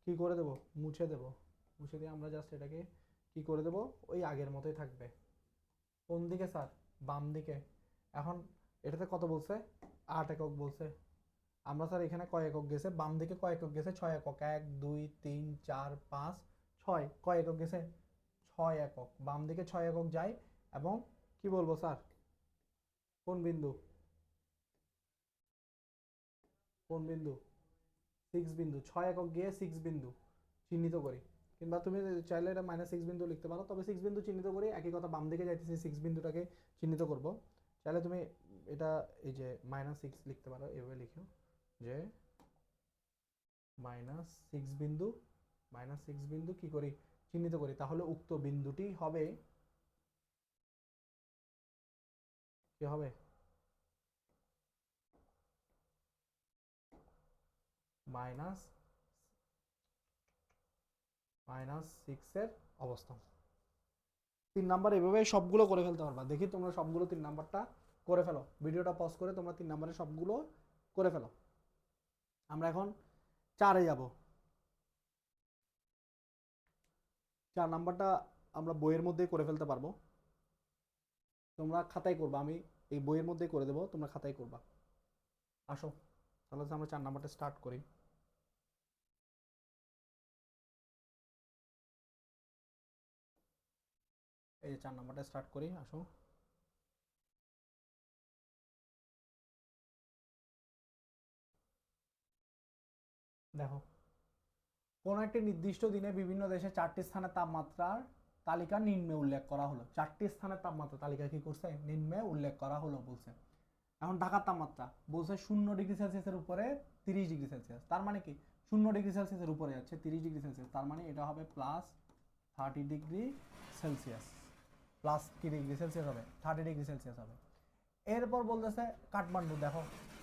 কি করে দেব, মুছে দেব, মুছে দিয়ে আমরা জাস্ট এটাকে কি করে দেব, ওই আগের মতোই থাকবে। কোন দিকে স্যার, বাম দিকে। এখন এটাতে কত বলছে, 8 একক বলছে, আমরা স্যার এখানে কয় একক গেছে, বাম দিকে কয় একক গেছে, 6 একক, 1 2 3 4 5 6, কয় একক গেছে, 6 একক, বাম দিকে 6 একক যায়, এবং কি বলবো স্যার, কোন বিন্দু, কোন বিন্দু? 6 বিন্দু, 6 একক গিয়ে 6 বিন্দু চিহ্নিত করি, কিংবা তুমি চাইলে এটা -6 বিন্দু লিখতে পারো, তবে 6 বিন্দু চিহ্নিত করি, একই কথা বাম দিকে যাইতেছি 6 বিন্দুটাকে চিহ্নিত করব। চাইলে তুমি এটা এই যে -6 লিখতে পারো, এভাবে লিখো যে -6 বিন্দু, -6 বিন্দু কি করি? চিহ্নিত করি। তাহলে উক্ত বিন্দুটি হবে কি হবে? -6 এর অবস্থান। 3 নাম্বার এভাবে সবগুলো করে ফেলতে পারবা। দেখি তোমরা সবগুলো 3 নাম্বারটা করে ফেলো। ভিডিওটা পজ করে তোমরা 3 নাম্বারে সবগুলো করে ফেলো। আমরা এখন 4-এ যাব। 4 নাম্বারটা আমরা বইয়ের মধ্যেই করে ফেলতে পারবো। তোমরা খাতায় করবা, আমি এই বইয়ের মধ্যেই করে দেবো, তোমরা খাতায় করবা। আসো তাহলে আমরা 4 নাম্বারটা স্টার্ট করি। এই যে 4 নাম্বারটা স্টার্ট করি, আসো। দেখো, কোন একটি নির্দিষ্ট দিনে বিভিন্ন দেশে 4টি স্থানের তাপমাত্রার তালিকা নিম্নে উল্লেখ করা হলো। 4টি স্থানের তাপমাত্রা তালিকা কি করছে? নিম্নে উল্লেখ করা হলো বলছে। এখন ঢাকার তাপমাত্রা বলছে 0°C উপরে 30°C, তার মানে কি 0°C উপরে যাচ্ছে 30°C, তার মানে এটা হবে +30°C, প্লাস কি ডিগ্রি সেলসিয়াস হবে? 30°C হবে। এরপর বলতেছে কাঠমান্ডু। দেখো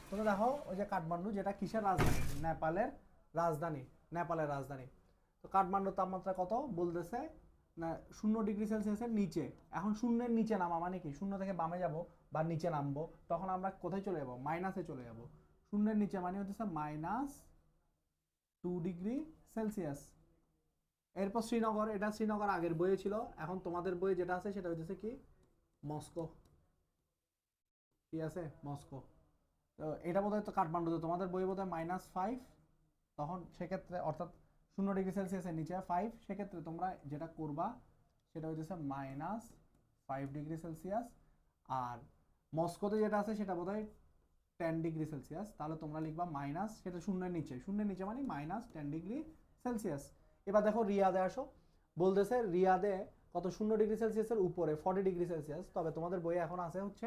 তুমি দেখো, ওই যে কাঠমান্ডু, যেটা কিসের রাজধানী? নেপালের রাজধানী, নেপালের রাজধানী। তো কাঠমান্ডুর তাপমাত্রা কত বলতেছে? না 0°C নিচে। এখন শূন্যের নিচে নামা মানে কি? শূন্য থেকে বামে যাব বা নিচে নামবো, তখন আমরা কোথায় চলে যাব? মাইনাসে চলে যাব। শূন্যের নিচে মানে হচ্ছে -2°C। এরপর শ্রীনগর, এটা শ্রীনগর আগের বইয়ে ছিল, এখন তোমাদের বইয়ে যেটা আছে সেটা হচ্ছে কি? মস্কো। কি আছে? মস্কো। তো এটা বোধহয় তো কাঠমান্ডুতে, তোমাদের বই বোধহয় -5, তখন সেক্ষেত্রে অর্থাৎ 0°C নিচে 5, সেক্ষেত্রে তোমরা যেটা করবা সেটা হইতেছে -5°C। আর মস্কোতে যেটা আছে সেটা বোধহয় 10°C, তাহলে তোমরা লিখবা মাইনাস, সেটা শূন্যের নিচে, শূন্যের নিচে মানে -10°C। এবার দেখো রিয়াদে আসো, বলতেছে রিয়াদে কত? 0°C উপরে 40°C, তবে তোমাদের বইয়ে এখন আছে হচ্ছে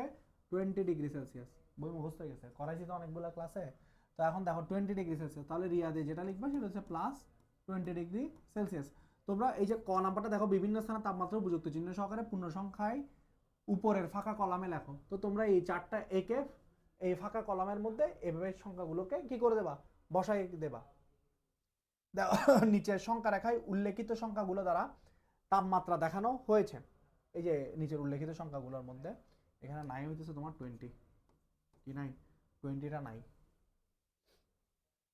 20°C। বই মুখস্থ হয়ে গেছে, করাইছি তো অনেকগুলো ক্লাসে। তো এখন দেখো 20°C, তাহলে রিয়াদে যেটা লিখবা সেটা হচ্ছে +20°C। তোমরা এই যে ক নাম্বারটা দেখো, বিভিন্ন স্থানে তাপমাত্রা উপযুক্ত চিহ্ন সহকারে পূর্ণ সংখ্যায় উপরের ফাঁকা কলামে লেখো। তো তোমরা এই 4টা একে এই ফাঁকা কলামের মধ্যে এভাবে সংখ্যাগুলোকে কি করে দেবা? বসাই দেবা। নিচের সংখ্যা রেখায় উল্লেখিত সংখ্যাগুলো দ্বারা তাপমাত্রা দেখানো হয়েছে। এই যে নিচের উল্লেখিত সংখ্যাগুলোর মধ্যে এখানে নাই হইতেছে তোমার 20, কি নাই? 20টা নাই,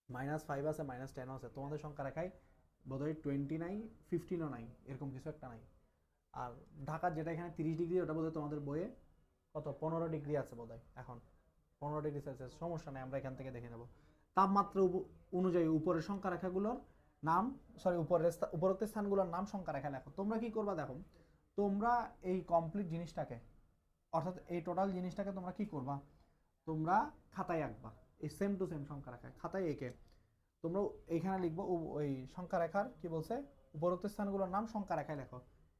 -5 আছে, -10 আছে, তোমাদের সংখ্যা রেখায় বোধহয় 20 নাই, 15ও নাই, এরকম কিছু একটা নাই। আর ঢাকার যেটা এখানে 30°, ওটা বোধহয় তোমাদের বইয়ে কত 15° আছে বোধহয়। এখন 15°C, সমস্যা নেই, আমরা এখান থেকে দেখে নেব। তাপমাত্রা অনুযায়ী উপরের সংখ্যা রেখাগুলোর নাম, সরি উপরোক্ত স্থানগুলোর নাম সংখ্যা রেখা লেখো। তোমরা কি করবা? দেখো তোমরা এই কমপ্লিট জিনিসটাকে, অর্থাৎ এই টোটাল জিনিসটাকে তোমরা কি করবা? তোমরা খাতায় আঁকবা, এই সেম টু সেম সংখ্যা রেখা খাতায় এঁকে তোমরা এইখানে লিখবো। ওই সংখ্যা রেখার কি বলছে? উপরোক্ত স্থানগুলোর নাম সংখ্যা রেখায় লেখো।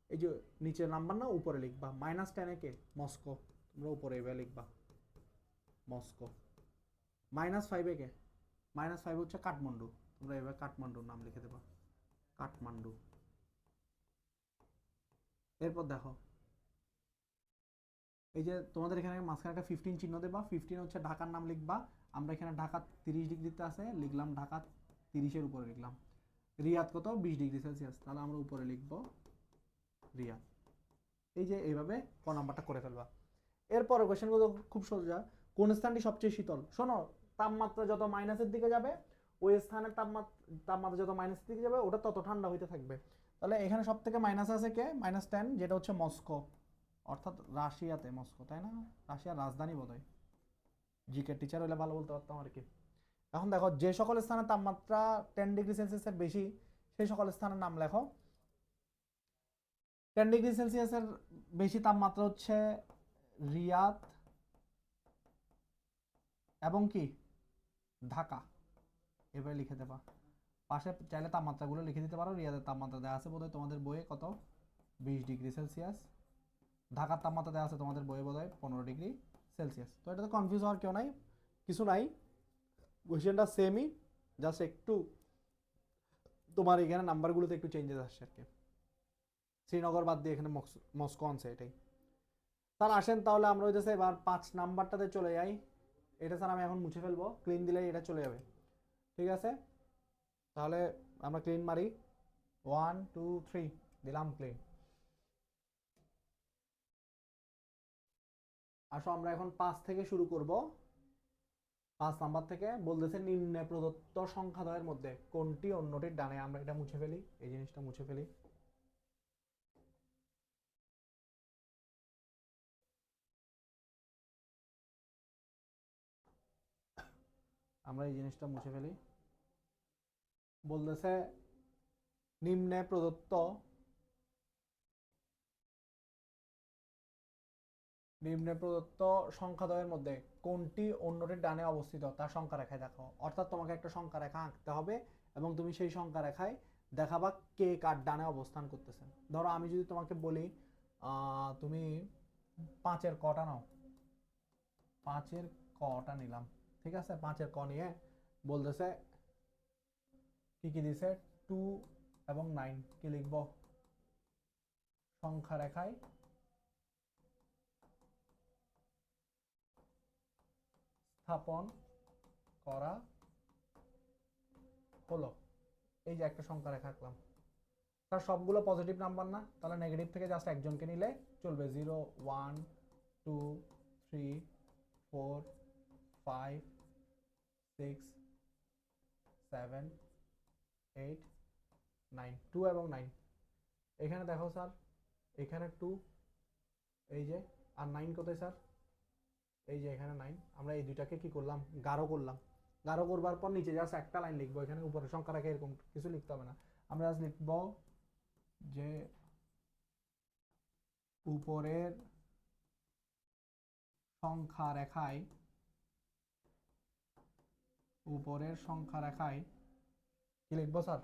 এই যে নিচের নাম্বার না উপরে লিখবা, -10 একে মস্কো, তোমরা উপরে এভাবে লিখবা মস্কো। -5 একে, -5 হচ্ছে কাঠমান্ডু, তোমরা এভাবে কাঠমান্ডুর নাম লিখে দেবা, কাঠমান্ডু। এরপর দেখো, এই যে তোমাদের এখানে মাঝখানে একটা 15 চিহ্ন দেবা, 15 হচ্ছে ঢাকার নাম লিখবা। আমরা এখানে ঢাকা 30°তে আছে, লিখলাম ঢাকা 30-এর উপরে লিখলাম। রিয়াদ কত? 20°C, তাহলে আমরা উপরে লিখব রিয়াদ। এই যে এইভাবে ক নাম্বারটা করে ফেলবা। এরপরে কোশ্চেনগুলো খুব সোজা। কোন স্থানটি সবচেয়ে শীতল? শোনো, তাপমাত্রা যত মাইনাসের দিকে যাবে, ওই স্থানের তাপমাত্রা যত মাইনাসের দিকে যাবে, ওটা তত ঠান্ডা হইতে থাকবে। তাহলে এখানে সব থেকে মাইনাস আছে কে? -10, যেটা হচ্ছে মস্কো, অর্থাৎ রাশিয়াতে মস্কো, তাই না? রাশিয়ার রাজধানী বোধহয়। জিকে টিচার হলে ভালো বলতে পারতাম আর কি। এখন দেখো, যে সকল স্থানের তাপমাত্রা 10°C বেশি, সেই সকল স্থানের নাম লেখো। 10°C বেশি তাপমাত্রা হচ্ছে রিয়াদ এবং কি ঢাকা। এভাবে লিখে দেবা। পাশে চাইলে তাপমাত্রাগুলো লিখে দিতে পারো। রিয়াদের তাপমাত্রা দেওয়া আছে বোধহয় তোমাদের বইয়ে কত, 20 ডিগ্রি সেলসিয়াস। ঢাকার তাপমাত্রা দেওয়া আছে তোমাদের বইয়ে বোধহয় 15 ডিগ্রি সেলসিয়াস। তো এটাতে কনফিউজ হওয়ার কেউ নাই, কিছু নাই, কোয়েশ্চেনটা সেমই, জাস্ট একটু তোমার এখানে নাম্বারগুলোতে একটু চেঞ্জেস আসছে আর কি। শ্রীনগর বাদ দিয়ে এখানে মস্কো আনছে, এটাই। স্যার আসেন তাহলে আমরা হইতেছে এবার 5 নাম্বারটাতে চলে যাই। এটা স্যার আমি এখন মুছে ফেলবো, ক্লিন দিলেই এটা চলে যাবে, ঠিক আছে? তাহলে আমরা ক্লিন মারি, 1 2 3 দিলাম ক্লিন। আসো আমরা এখন 5 থেকে শুরু করব। 5 নাম্বার থেকে বলতেছে নিম্নে প্রদত্ত সংখ্যাদ্বয়ের মধ্যে কোনটি অন্যটির ডানে। আমরা এটা মুছে ফেলি, এই জিনিসটা মুছে ফেলি। আমরা এই জিনিসটা মুছে ফেলি। বলতেছে নিম্নে প্রদত্ত সংখ্যাদ্বয়ের মধ্যে কোনটি অন্যটির ডানে অবস্থিত তার সংখ্যা রেখায় দেখো। অর্থাৎ তোমাকে একটা সংখ্যা রেখা আঁকতে হবে এবং তুমি সেই সংখ্যা রেখায় দেখাবা কে কার ডানে অবস্থান করতেছে। ধরো আমি যদি তোমাকে বলি তুমি 5-এর কটা নাও, 5-এর কটা নিলাম, ঠিক আছে? 5-এর ক নিয়ে বলতেছে কি কি দিছে, 2 এবং 9 কি লিখব? সংখ্যা রেখায় স্থাপন করা হলো। এই যে একটা সংখ্যা রেখা আঁকলাম, তার সবগুলো পজিটিভ নাম্বার না, তাহলে নেগেটিভ থেকে জাস্ট একজনকে নিলে চলবে। 0 1 2 3 4 5 6 7 8 9, 2 এবং 9। এখানে দেখো স্যার, এখানে 2, এই যে, আর 9 কোথায় স্যার? এই যে এখানে 9। আমরা এই দুইটাকে কি করলাম, গাঢ় করলাম। গাঢ় করবার পর নিচে জাস্ট একটা লাইন লিখবো, এখানে উপরে সংখ্যা রেখে এরকম কিছু লিখতে হবে না। আমরা জাস্ট লিখবো যে উপরের সংখ্যা রেখায় কি লিখবো স্যার?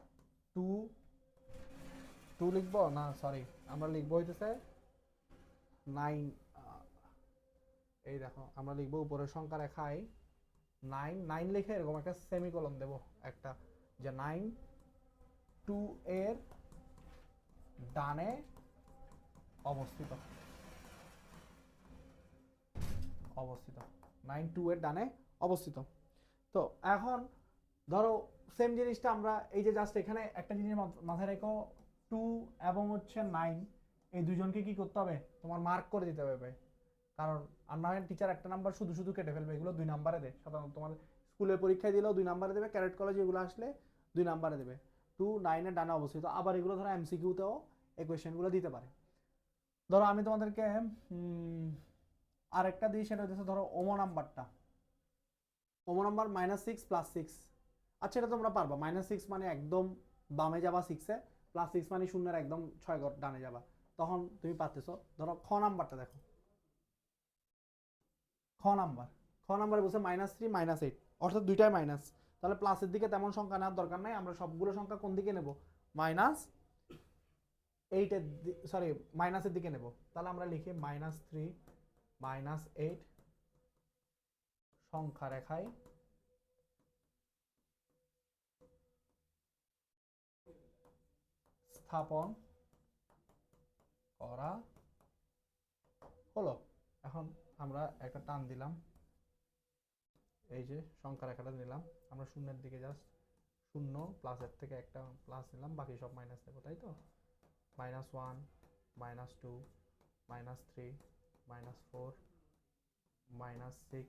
2 লিখবো না, সরি, আমরা লিখবো হইতেছে 9। এই দেখো আমরা লিখবো উপরের সংখ্যা রেখায় 9 লিখে এরকম একটা সেমিকোলন দেব একটা, যে 9 2 এর ডানে অবস্থিত। 9 2 এর ডানে অবস্থিত। তো এখন ধরো সেম জিনিসটা আমরা এই যে জাস্ট এখানে একটা জিনিস মাথায় রেখো, 2 এবং হচ্ছে 9 এই দুজনকে কি করতে হবে, তোমার মার্ক করে দিতে হবে। কারণ আর না টিচার একটা নাম্বার শুধু শুধু কেটে ফেলবে, এগুলো 2 নাম্বারে দেয় সাধারণত। তোমার স্কুলের পরীক্ষায় দিলেও 2 নাম্বারে দেবে, ক্যাডেট কলেজে এগুলো আসলে 2 নাম্বারে দেবে। 2 9 এর ডানে অবস্থিত। আবার এগুলো ধরো এমসিকিউতেও এই কোয়েশ্চেনগুলো দিতে পারে। ধরো আমি তোমাদেরকে আরেকটা দিই, সেটা হচ্ছে ধরো ওমো নাম্বার -6 + 6। আচ্ছা এটা তোমরা পারবা, -6 মানে একদম বামে যাবা 6-এ, +6 মানে শূন্যের একদম 6 ঘর ডানে যাবা, তখন তুমি পারতেছো। ধরো খ নাম্বারটা দেখো, খ নাম্বারে বলছে -3 -8, অর্থাৎ দুইটাই মাইনাস। তাহলে প্লাসের দিকে তেমন সংখ্যা নেওয়ার দরকার নাই, আমরা সবগুলো সংখ্যা কোন দিকে নেব, -8 সরি মাইনাসের দিকে নেব। তাহলে আমরা লিখি -3 -8 সংখ্যা রেখায় স্থাপন করা হলো। এখন আমরা একটা টান দিলাম, এই যে সংখ্যা রেখাটা নিলাম, আমরা শূন্যের দিকে জাস্ট 0 প্লাসের থেকে একটা প্লাস নিলাম, বাকি সব মাইনাস দেবো, তাই তো? -1 -2 -3 -4 -6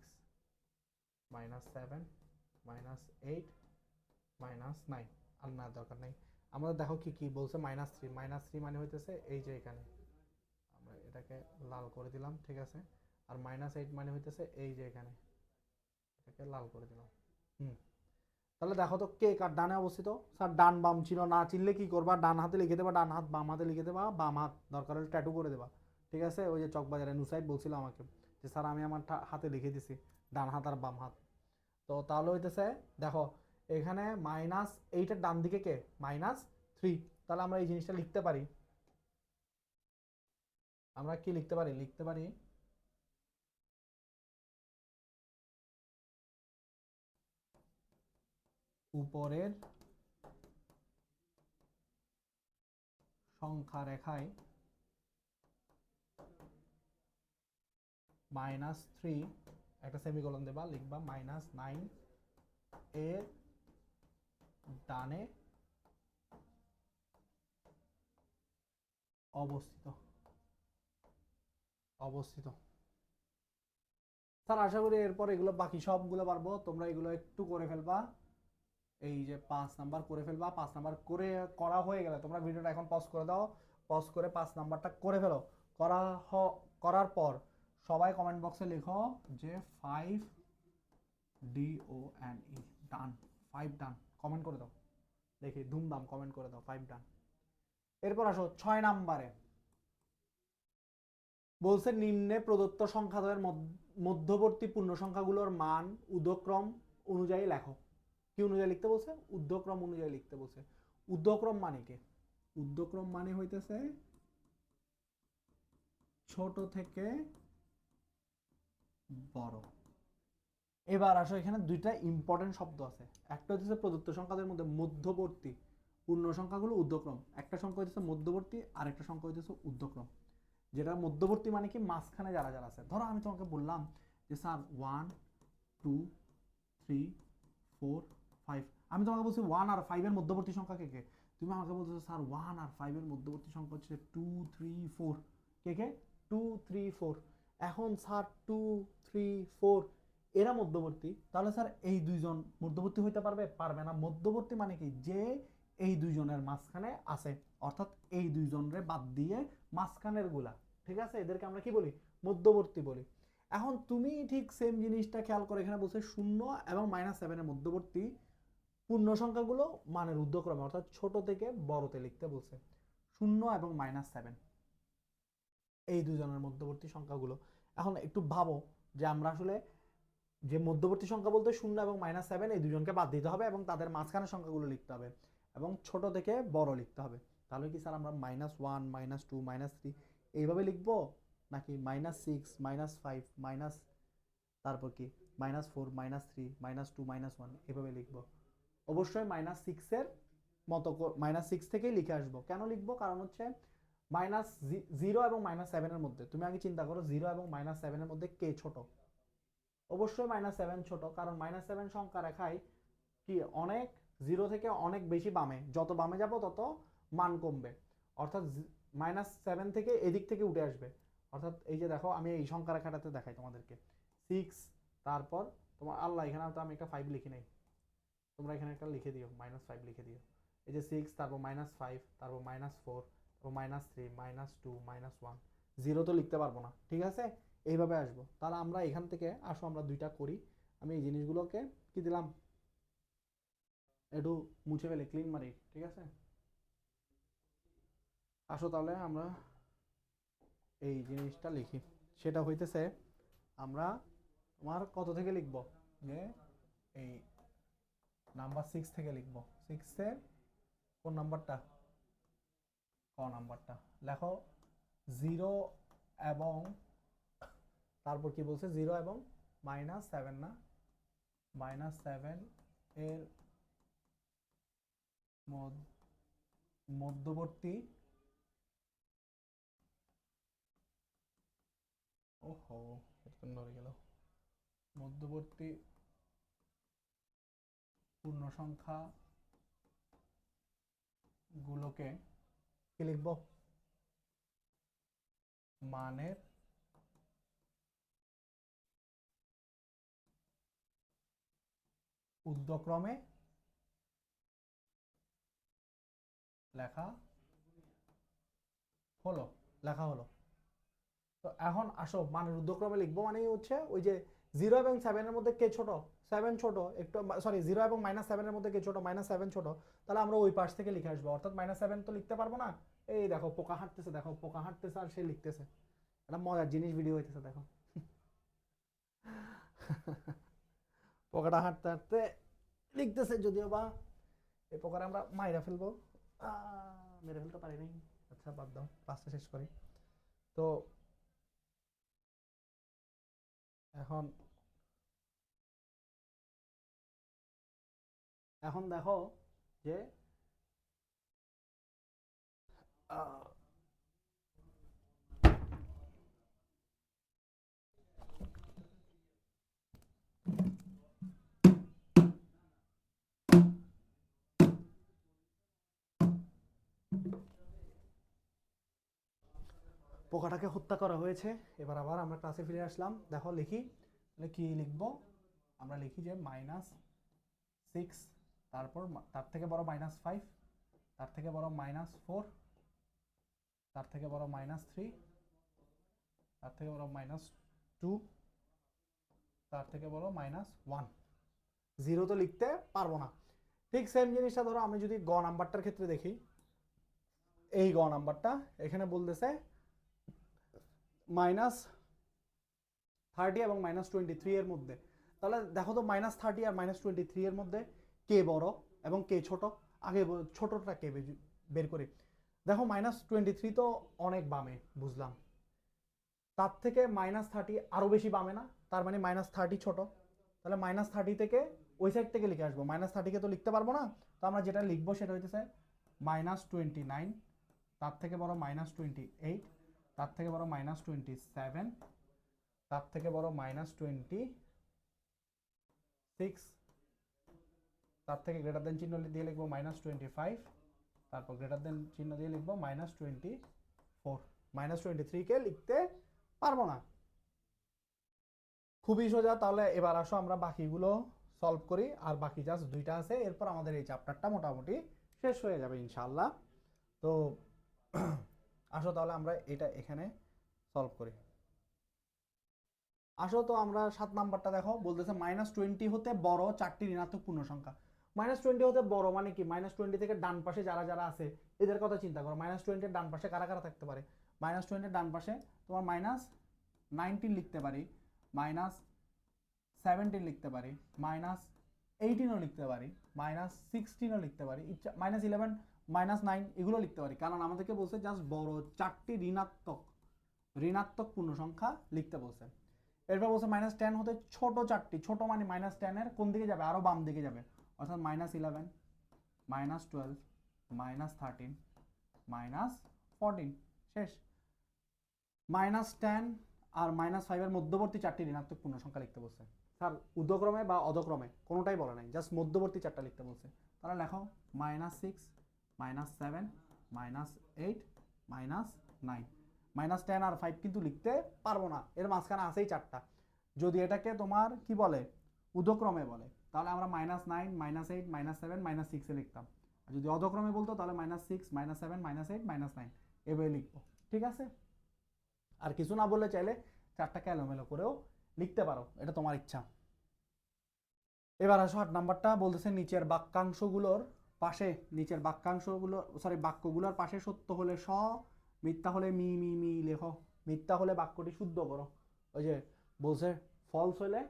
-7 -8 -9। আর না দরকার নেই। আমাদের দেখো কি কি বলছে, -3 মানে হইতেছে এই যে এখানে, আমরা এটাকে লাল করে দিলাম, ঠিক আছে? আর -8 মানে হইতেছে এই যে এখানে, এটাকে লাল করে দিলাম। তাহলে দেখো তো কে কার ডানে অবস্থিত। স্যার ডান বাম ছিল না, চিনলে কি করবা, ডান হাতে লিখে দেবা ডান হাত, বাম হাতে লিখে দেবা বাম হাত, দরকার হলে ট্যাটু করে দেবা, ঠিক আছে? ওই যে চকবাজারে নুসাইদ বলছিল আমাকে যে স্যার আমি আমার হাতে লিখে দিছি ডান হাত আর বাম হাত। তো তাহলে হইতেছে দেখো এখানে মাইনাস, এইটার ডান দিকে কে -3, তাহলে আমরা এই জিনিসটা লিখতে পারি, আমরা কি লিখতে পারি, লিখতে পারি উপরের সংখ্যা রেখায় -3 একটা সেমিকোলন দেবা, লিখবা -9 এর ডানে অবস্থিত অবস্থিত স্যার আশা করি এরপর এগুলো বাকি সবগুলো পারবো, তোমরা এগুলো একটু করে ফেলবা, এই যে 5 নাম্বার করে ফেলবা। 5 নাম্বার করে করা হয়ে গেলে তোমরা ভিডিওটা এখন পজ করে দাও, পজ করে 5 নাম্বারটা করে ফেলো। করা করার পর সবাই কমেন্ট বক্সে লিখো যে 5 DONE ডান, 5 ডান, কমেন্ট করে দাও, দেখি ধুমধাম কমেন্ট করে দাও 5 ডান। এরপর আসো 6 নাম্বারে, বলছে নিম্নে প্রদত্ত সংখ্যাদ্বয়ের মধ্যবর্তী পূর্ণ সংখ্যাগুলোর মান ঊর্ধ্বক্রম অনুযায়ী লেখো। কি অনুযায়ী লিখতে বলছে? ঊর্ধ্বক্রম অনুযায়ী লিখতে বলছে। ঊর্ধ্বক্রম মানে কি? ঊর্ধ্বক্রম মানে হইতেছে ছোট থেকে বড়। এবার আসো এখানে দুইটা ইম্পর্টেন্ট শব্দ আছে, একটা হচ্ছে প্রদত্ত সংখ্যাদের মধ্যে মধ্যবর্তী পূর্ণ সংখ্যাগুলো ঊর্ধ্বক্রম, একটা সংখ্যা হচ্ছে মধ্যবর্তী আর একটা সংখ্যা হচ্ছে ঊর্ধ্বক্রম। যেটা মধ্যবর্তী মানে কি মাঝখানে যারা যারা আছে। ধরো আমি তোমাকে বললাম যে স্যার 1 2 3 4 5, আমি তোমাকে বলছি 1 আর 5 এর মধ্যবর্তী সংখ্যা কে কে, তুমি আমাকে বলছো স্যার 1 আর 5 এর মধ্যবর্তী সংখ্যা হচ্ছে 2 3 4, কে কে 2 3 4। এখন স্যার 2 3 4 এরা মধ্যবর্তী, তাহলে স্যার এই দুইজন মধ্যবর্তী হইতে পারবে? পারবে না। মধ্যবর্তী মানে কি? যে এই দুইজনের মাঝখানে আছে, অর্থাৎ এই দুইজনরে বাদ দিয়ে মাঝখানের গুলা, ঠিক আছে, এদেরকে আমরা কি বলি? মধ্যবর্তী বলি। এখন তুমি ঠিক সেম জিনিসটা খেয়াল করে, এখানে বলছে 0 এবং -7 এর মধ্যবর্তী পূর্ণ সংখ্যাগুলো মানের ঊর্ধ্বক্রমে, অর্থাৎ ছোট থেকে বড়তে লিখতে বলছে। 0 এবং -7 এই দুজনের মধ্যবর্তী সংখ্যাগুলো। এখন একটু ভাবো যে আমরা আসলে যে মধ্যবর্তী সংখ্যা বলতে 0 এবং -7 এই দুজনকে বাদ দিতে হবে এবং তাদের মাঝখানের সংখ্যাগুলো লিখতে হবে এবং ছোট থেকে বড় লিখতে হবে। তাহলে কি স্যার আমরা -1 -2 -3 এইভাবে লিখবো, নাকি -6 -5 মাইনাস, তারপর কি -4 -3 -2 -1 এভাবে লিখবো? অবশ্যই -6 এর মতো -6 থেকেই লিখে আসবো। কেন লিখবো? কারণ হচ্ছে -0 এবং -7 এর মধ্যে তুমি আগে চিন্তা করো 0 এবং -7 এর মধ্যে কে ছোট? অবশ্যই -7 ছোট, কারণ -7 সংখ্যা রেখায় কি অনেক 0 থেকে অনেক বেশি বামে, যত বামে যাব তত মান কমবে, অর্থাৎ -7 থেকে এদিক থেকে উঠে আসবে। অর্থাৎ এই যে দেখো আমি এই সংখ্যা রেখাটাতে দেখাই তোমাদেরকে 6, তারপর তোমার আল্লাহ এখানে তো আমি একটা 5 লিখি নাই, তোমরা এখানে একটা লিখে দিও, -5 লিখে দিও। এই যে 6, তারপর -5, তারপর -4, তারপর -3 -2 -1, 0 তো লিখতে পারবো না, ঠিক আছে, এইভাবে আসবো। তাহলে আমরা এখান থেকে আসো আমরা দুইটা করি। আমি এই জিনিসগুলোকে কি দিলাম, একটু মুছে ফেলে ক্লিন মারি, ঠিক আছে। আসো তাহলে আমরা এই জিনিসটা লিখি, সেটা হইতেছে আমরা তোমার কত থেকে লিখবো, যে এই নাম্বার 6 থেকে লিখবো। 6 এর কোন নাম্বারটা? ক নাম্বারটা লেখো। 0 এবং তারপর কি বলছে? 0 এবং -7 না, -7 এর মধ্যবর্তী, ওহো এটা নড়ে গেল, মধ্যবর্তী পূর্ণ সংখ্যা গুলোকে কি লিখবো? মানের ঊর্ধ্বক্রমে লেখা হলো, লেখা হলো। তো এখন আসো মানের ঊর্ধ্বক্রমে লিখবো মানে হচ্ছে ওই যে 0 এবং 7 এর মধ্যে কে ছোট? 7 ছোট, একটু সরি 0 এবং -7 এর মধ্যে কে ছোট? -7 ছোট। তাহলে আমরা ওই পাশ থেকে লিখে আসবো, অর্থাৎ -7 তো লিখতে পারবো না। এই দেখো পোকা হাঁটতেছে, দেখো পোকা হাঁটতেছে আর সে লিখতেছে, একটা মজার জিনিস ভিডিও হইতেছে দেখো। পোকাটা হাঁটতে হাঁটতে লিখতেছে, যদিও বা এই প্রকারে আমরা মাইরা ফেলবো, মেরে ফেলতে পারি নাই। আচ্ছা বাদ দাও, ক্লাসটা শেষ করি। তো এখন এখন দেখো যে পোকাটাকে হত্যা করা হয়েছে। এবার আবার আমরা ক্লাসে ফিরে আসলাম। দেখো লিখি, কি লিখবো আমরা, লিখি যে -6, তারপর তার থেকে বড় -5, তার থেকে বড় -4, তার থেকে বড় -3, তার থেকে বড় -2, তার থেকে বড় -1। জিরো তো লিখতে পারবো না। ঠিক সেম জিনিসটা ধরো আমি যদি গ নাম্বারটার ক্ষেত্রে দেখি, এই গ নাম্বারটা এখানে বলতেছে -30 এবং -23 এর মধ্যে। তাহলে দেখো তো -30 আর -23 এর মধ্যে কে বড় এবং কে ছোট। আগে ছোটটা কে বের করি। দেখো -23 তো অনেক বামে, বুঝলাম। তার থেকে -30 আরো বেশি বামে না, তার মানে -30 ছোট। তাহলে -30 থেকে ওই সাইড থেকে লিখে আসবো। -30 কে তো লিখতে পারবো না, তো আমরা যেটা লিখবো সেটা হইতেছে -29, তার থেকে বড় -28, তার থেকে বড় -27, তার থেকে বড় -26, তার থেকে গ্রেটার দেন চিহ্ন দিয়ে লিখবো -25, তারপর গ্রেটার দেন চিহ্ন দিয়ে লিখবো -24। -23 কে লিখতে পারবো না। খুবই সোজা। তাহলে এবার আসো আমরা বাকিগুলো সলভ করি, আর বাকি জাস্ট দুইটা আছে, এরপর আমাদের এই চ্যাপ্টারটা মোটামুটি শেষ হয়ে যাবে ইনশাআল্লাহ। তো আসো তাহলে আমরা এটা এখানে সলভ করি। আসো তো আমরা 7 নাম্বারটা দেখো, বলতেছে -20 হতে বড় 4টি ঋণাত্মক পূর্ণ সংখ্যা। -20 হতে বড় মানে কি, -20 থেকে ডান পাশে যারা যারা আছে এদের কথা চিন্তা করো। -20 এর ডান পাশে কারা কারা থাকতে পারে? -20 এর ডান পাশে তোমার -19 লিখতে পারি, -17 লিখতে পারি, -18ও লিখতে পারি, -16ও লিখতে পারি, -11, -9 এগুলো লিখতে পারি। কারণ আমাদেরকে বলছে জাস্ট বড় 4টি ঋণাত্মক পূর্ণ সংখ্যা লিখতে বলছে। এরপর বলছে -10 হতে ছোট 4টি, ছোট মানে -10 এর কোন দিকে যাবে, আরো বাম দিকে যাবে, অর্থাৎ -11, -12, -13, -14। শেষ। -10 আর -5 এর মধ্যবর্তী 4টি ঋণাত্মক পূর্ণ সংখ্যা লিখতে বলছে। স্যার ঊর্ধ্বক্রমে বা অধক্রমে কোনোটাই বলে নাই, জাস্ট মধ্যবর্তী 4টা লিখতে বলছে। তাহলে লেখো -6, -7, -8, -9। -10 আর 5 কিন্তু লিখতে পারবো না, এর মাঝখানে আছেই 4টা। যদি এটাকে তোমার কি বলে, ঊর্ধ্বক্রমে বলে, তাহলে আমরা -9, -8, -7, -6 এ লিখতাম। আর যদি অধক্রমে বলতো তাহলে -6, -7, -8, -9 এভাবে লিখবো। ঠিক আছে। আর কিছু না বললে চাইলে 4টাকে এলোমেলো করেও লিখতে পারো, এটা তোমার ইচ্ছা। এবার আসো 8 নাম্বারটা, বলতেছে নিচের বাক্যগুলোর পাশে সত্য হলে স, মিথ্যা হলে মি মি মি লেখো। মিথ্যা হলে বাক্যটি শুদ্ধ করো। ওই যে বলছে ফলস হলে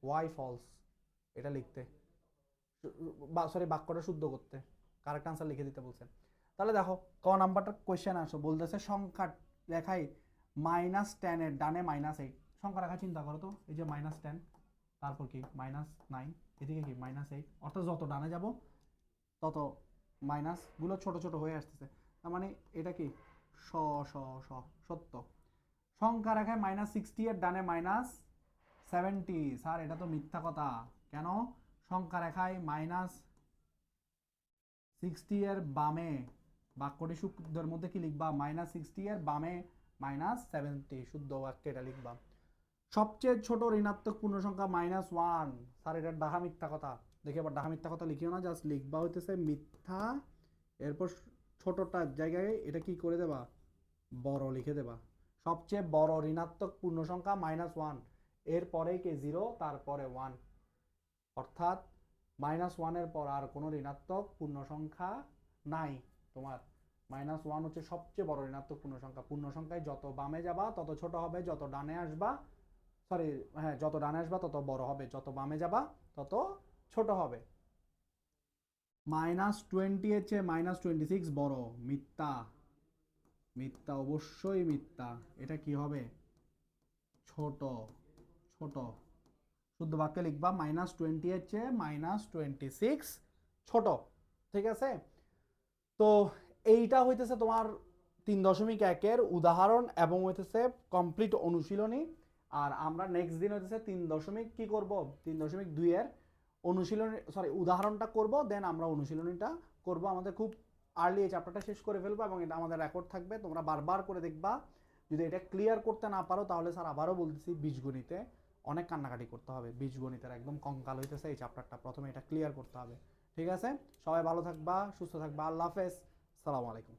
ওয়াই ফলস, এটা লিখতে, বাক্যটা শুদ্ধ করতে কারেক্ট আনসার লিখে দিতে বলছে। তাহলে দেখো ক নাম্বারটা কোয়েশ্চেন আসো, বলতেছে সংখ্যা লেখাই -10 এর ডানে -8। সংখ্যা রেখা চিন্তা করো তো, এই যে -10, তারপর কি -9, এদিকে কি -8, অর্থাৎ যত ডানে যাব তত মাইনাস গুলো ছোট ছোট হয়ে আসতেছে। তার মানে এটা কি স স স সত্য। সংখ্যা রেখায় -60 এর ডানে -70। স্যার এটা তো মিথ্যা কথা। কেন? সংখ্যা রেখায় -60 এর বামে, বাক্যটি শুদ্ধের মধ্যে কি লিখবা, -60 এর বামে -70, শুদ্ধ বাক্যে এটা লিখবা। সবচেয়ে ছোট ঋণাত্মক পূর্ণ সংখ্যা -1। স্যার এটা ডাহা মিথ্যা কথা। দেখি আবার ডাহা মিথ্যা কথা লিখিও না, জাস্ট লিখবা হইতেছে মিথ্যা, এরপর ছোটটার জায়গায় এটা কি করে দেবা, বড় লিখে দেবা। সবচেয়ে বড় ঋণাত্মক পূর্ণ সংখ্যা -1, এরপরে কি 0, তারপরে 1, অর্থাৎ -1 এর পর আর কোনো ঋণাত্মক পূর্ণ সংখ্যা নাই তোমার। -1 হচ্ছে সবচেয়ে বড় ঋণাত্মক পূর্ণ সংখ্যা। পূর্ণ সংখ্যায় যত বামে যাবা তত ছোট হবে, যত ডানে আসবা যত ডানে আসবা তত বড় হবে, যত বামে যাবা তত ছোট হবে। -20 এর চেয়ে -26 বড়, মিথ্যা, মিথ্যা, অবশ্যই মিথ্যা। এটা কি হবে? ছোট, ছোট। শুদ্ধ বাক্যে লিখবা -20 এর চেয়ে -26 ছোট। ঠিক আছে? তো এইটা হইতেছে তোমার 3.1-এর উদাহরণ এবং হইতেছে কমপ্লিট অনুশীলনী। আর আমরা নেক্সট দিন হইতেছে 3 কি করব, 3.2-এর অনুশীলনী, সরি, উদাহরণটা করব, দেন আমরা অনুশীলনীটা করব। আমাদের খুব আর্লি এই চ্যাপ্টারটা শেষ করে ফেলবো এবং এটা আমাদের রেকর্ড থাকবে, তোমরা বারবার করে দেখবা। যদি এটা ক্লিয়ার করতে না পারো তাহলে স্যার আবারও বলতেছি, বীজগণিতে অনেক কান্নাকাটি করতে হবে, বীজগণিতের একদম কঙ্কাল হইতেছে এই চ্যাপ্টারটা, প্রথমে এটা ক্লিয়ার করতে হবে। ঠিক আছে, সবাই ভালো থাকবা, সুস্থ থাকবা, আল্লাহ হাফেজ, সালামু আলাইকুম।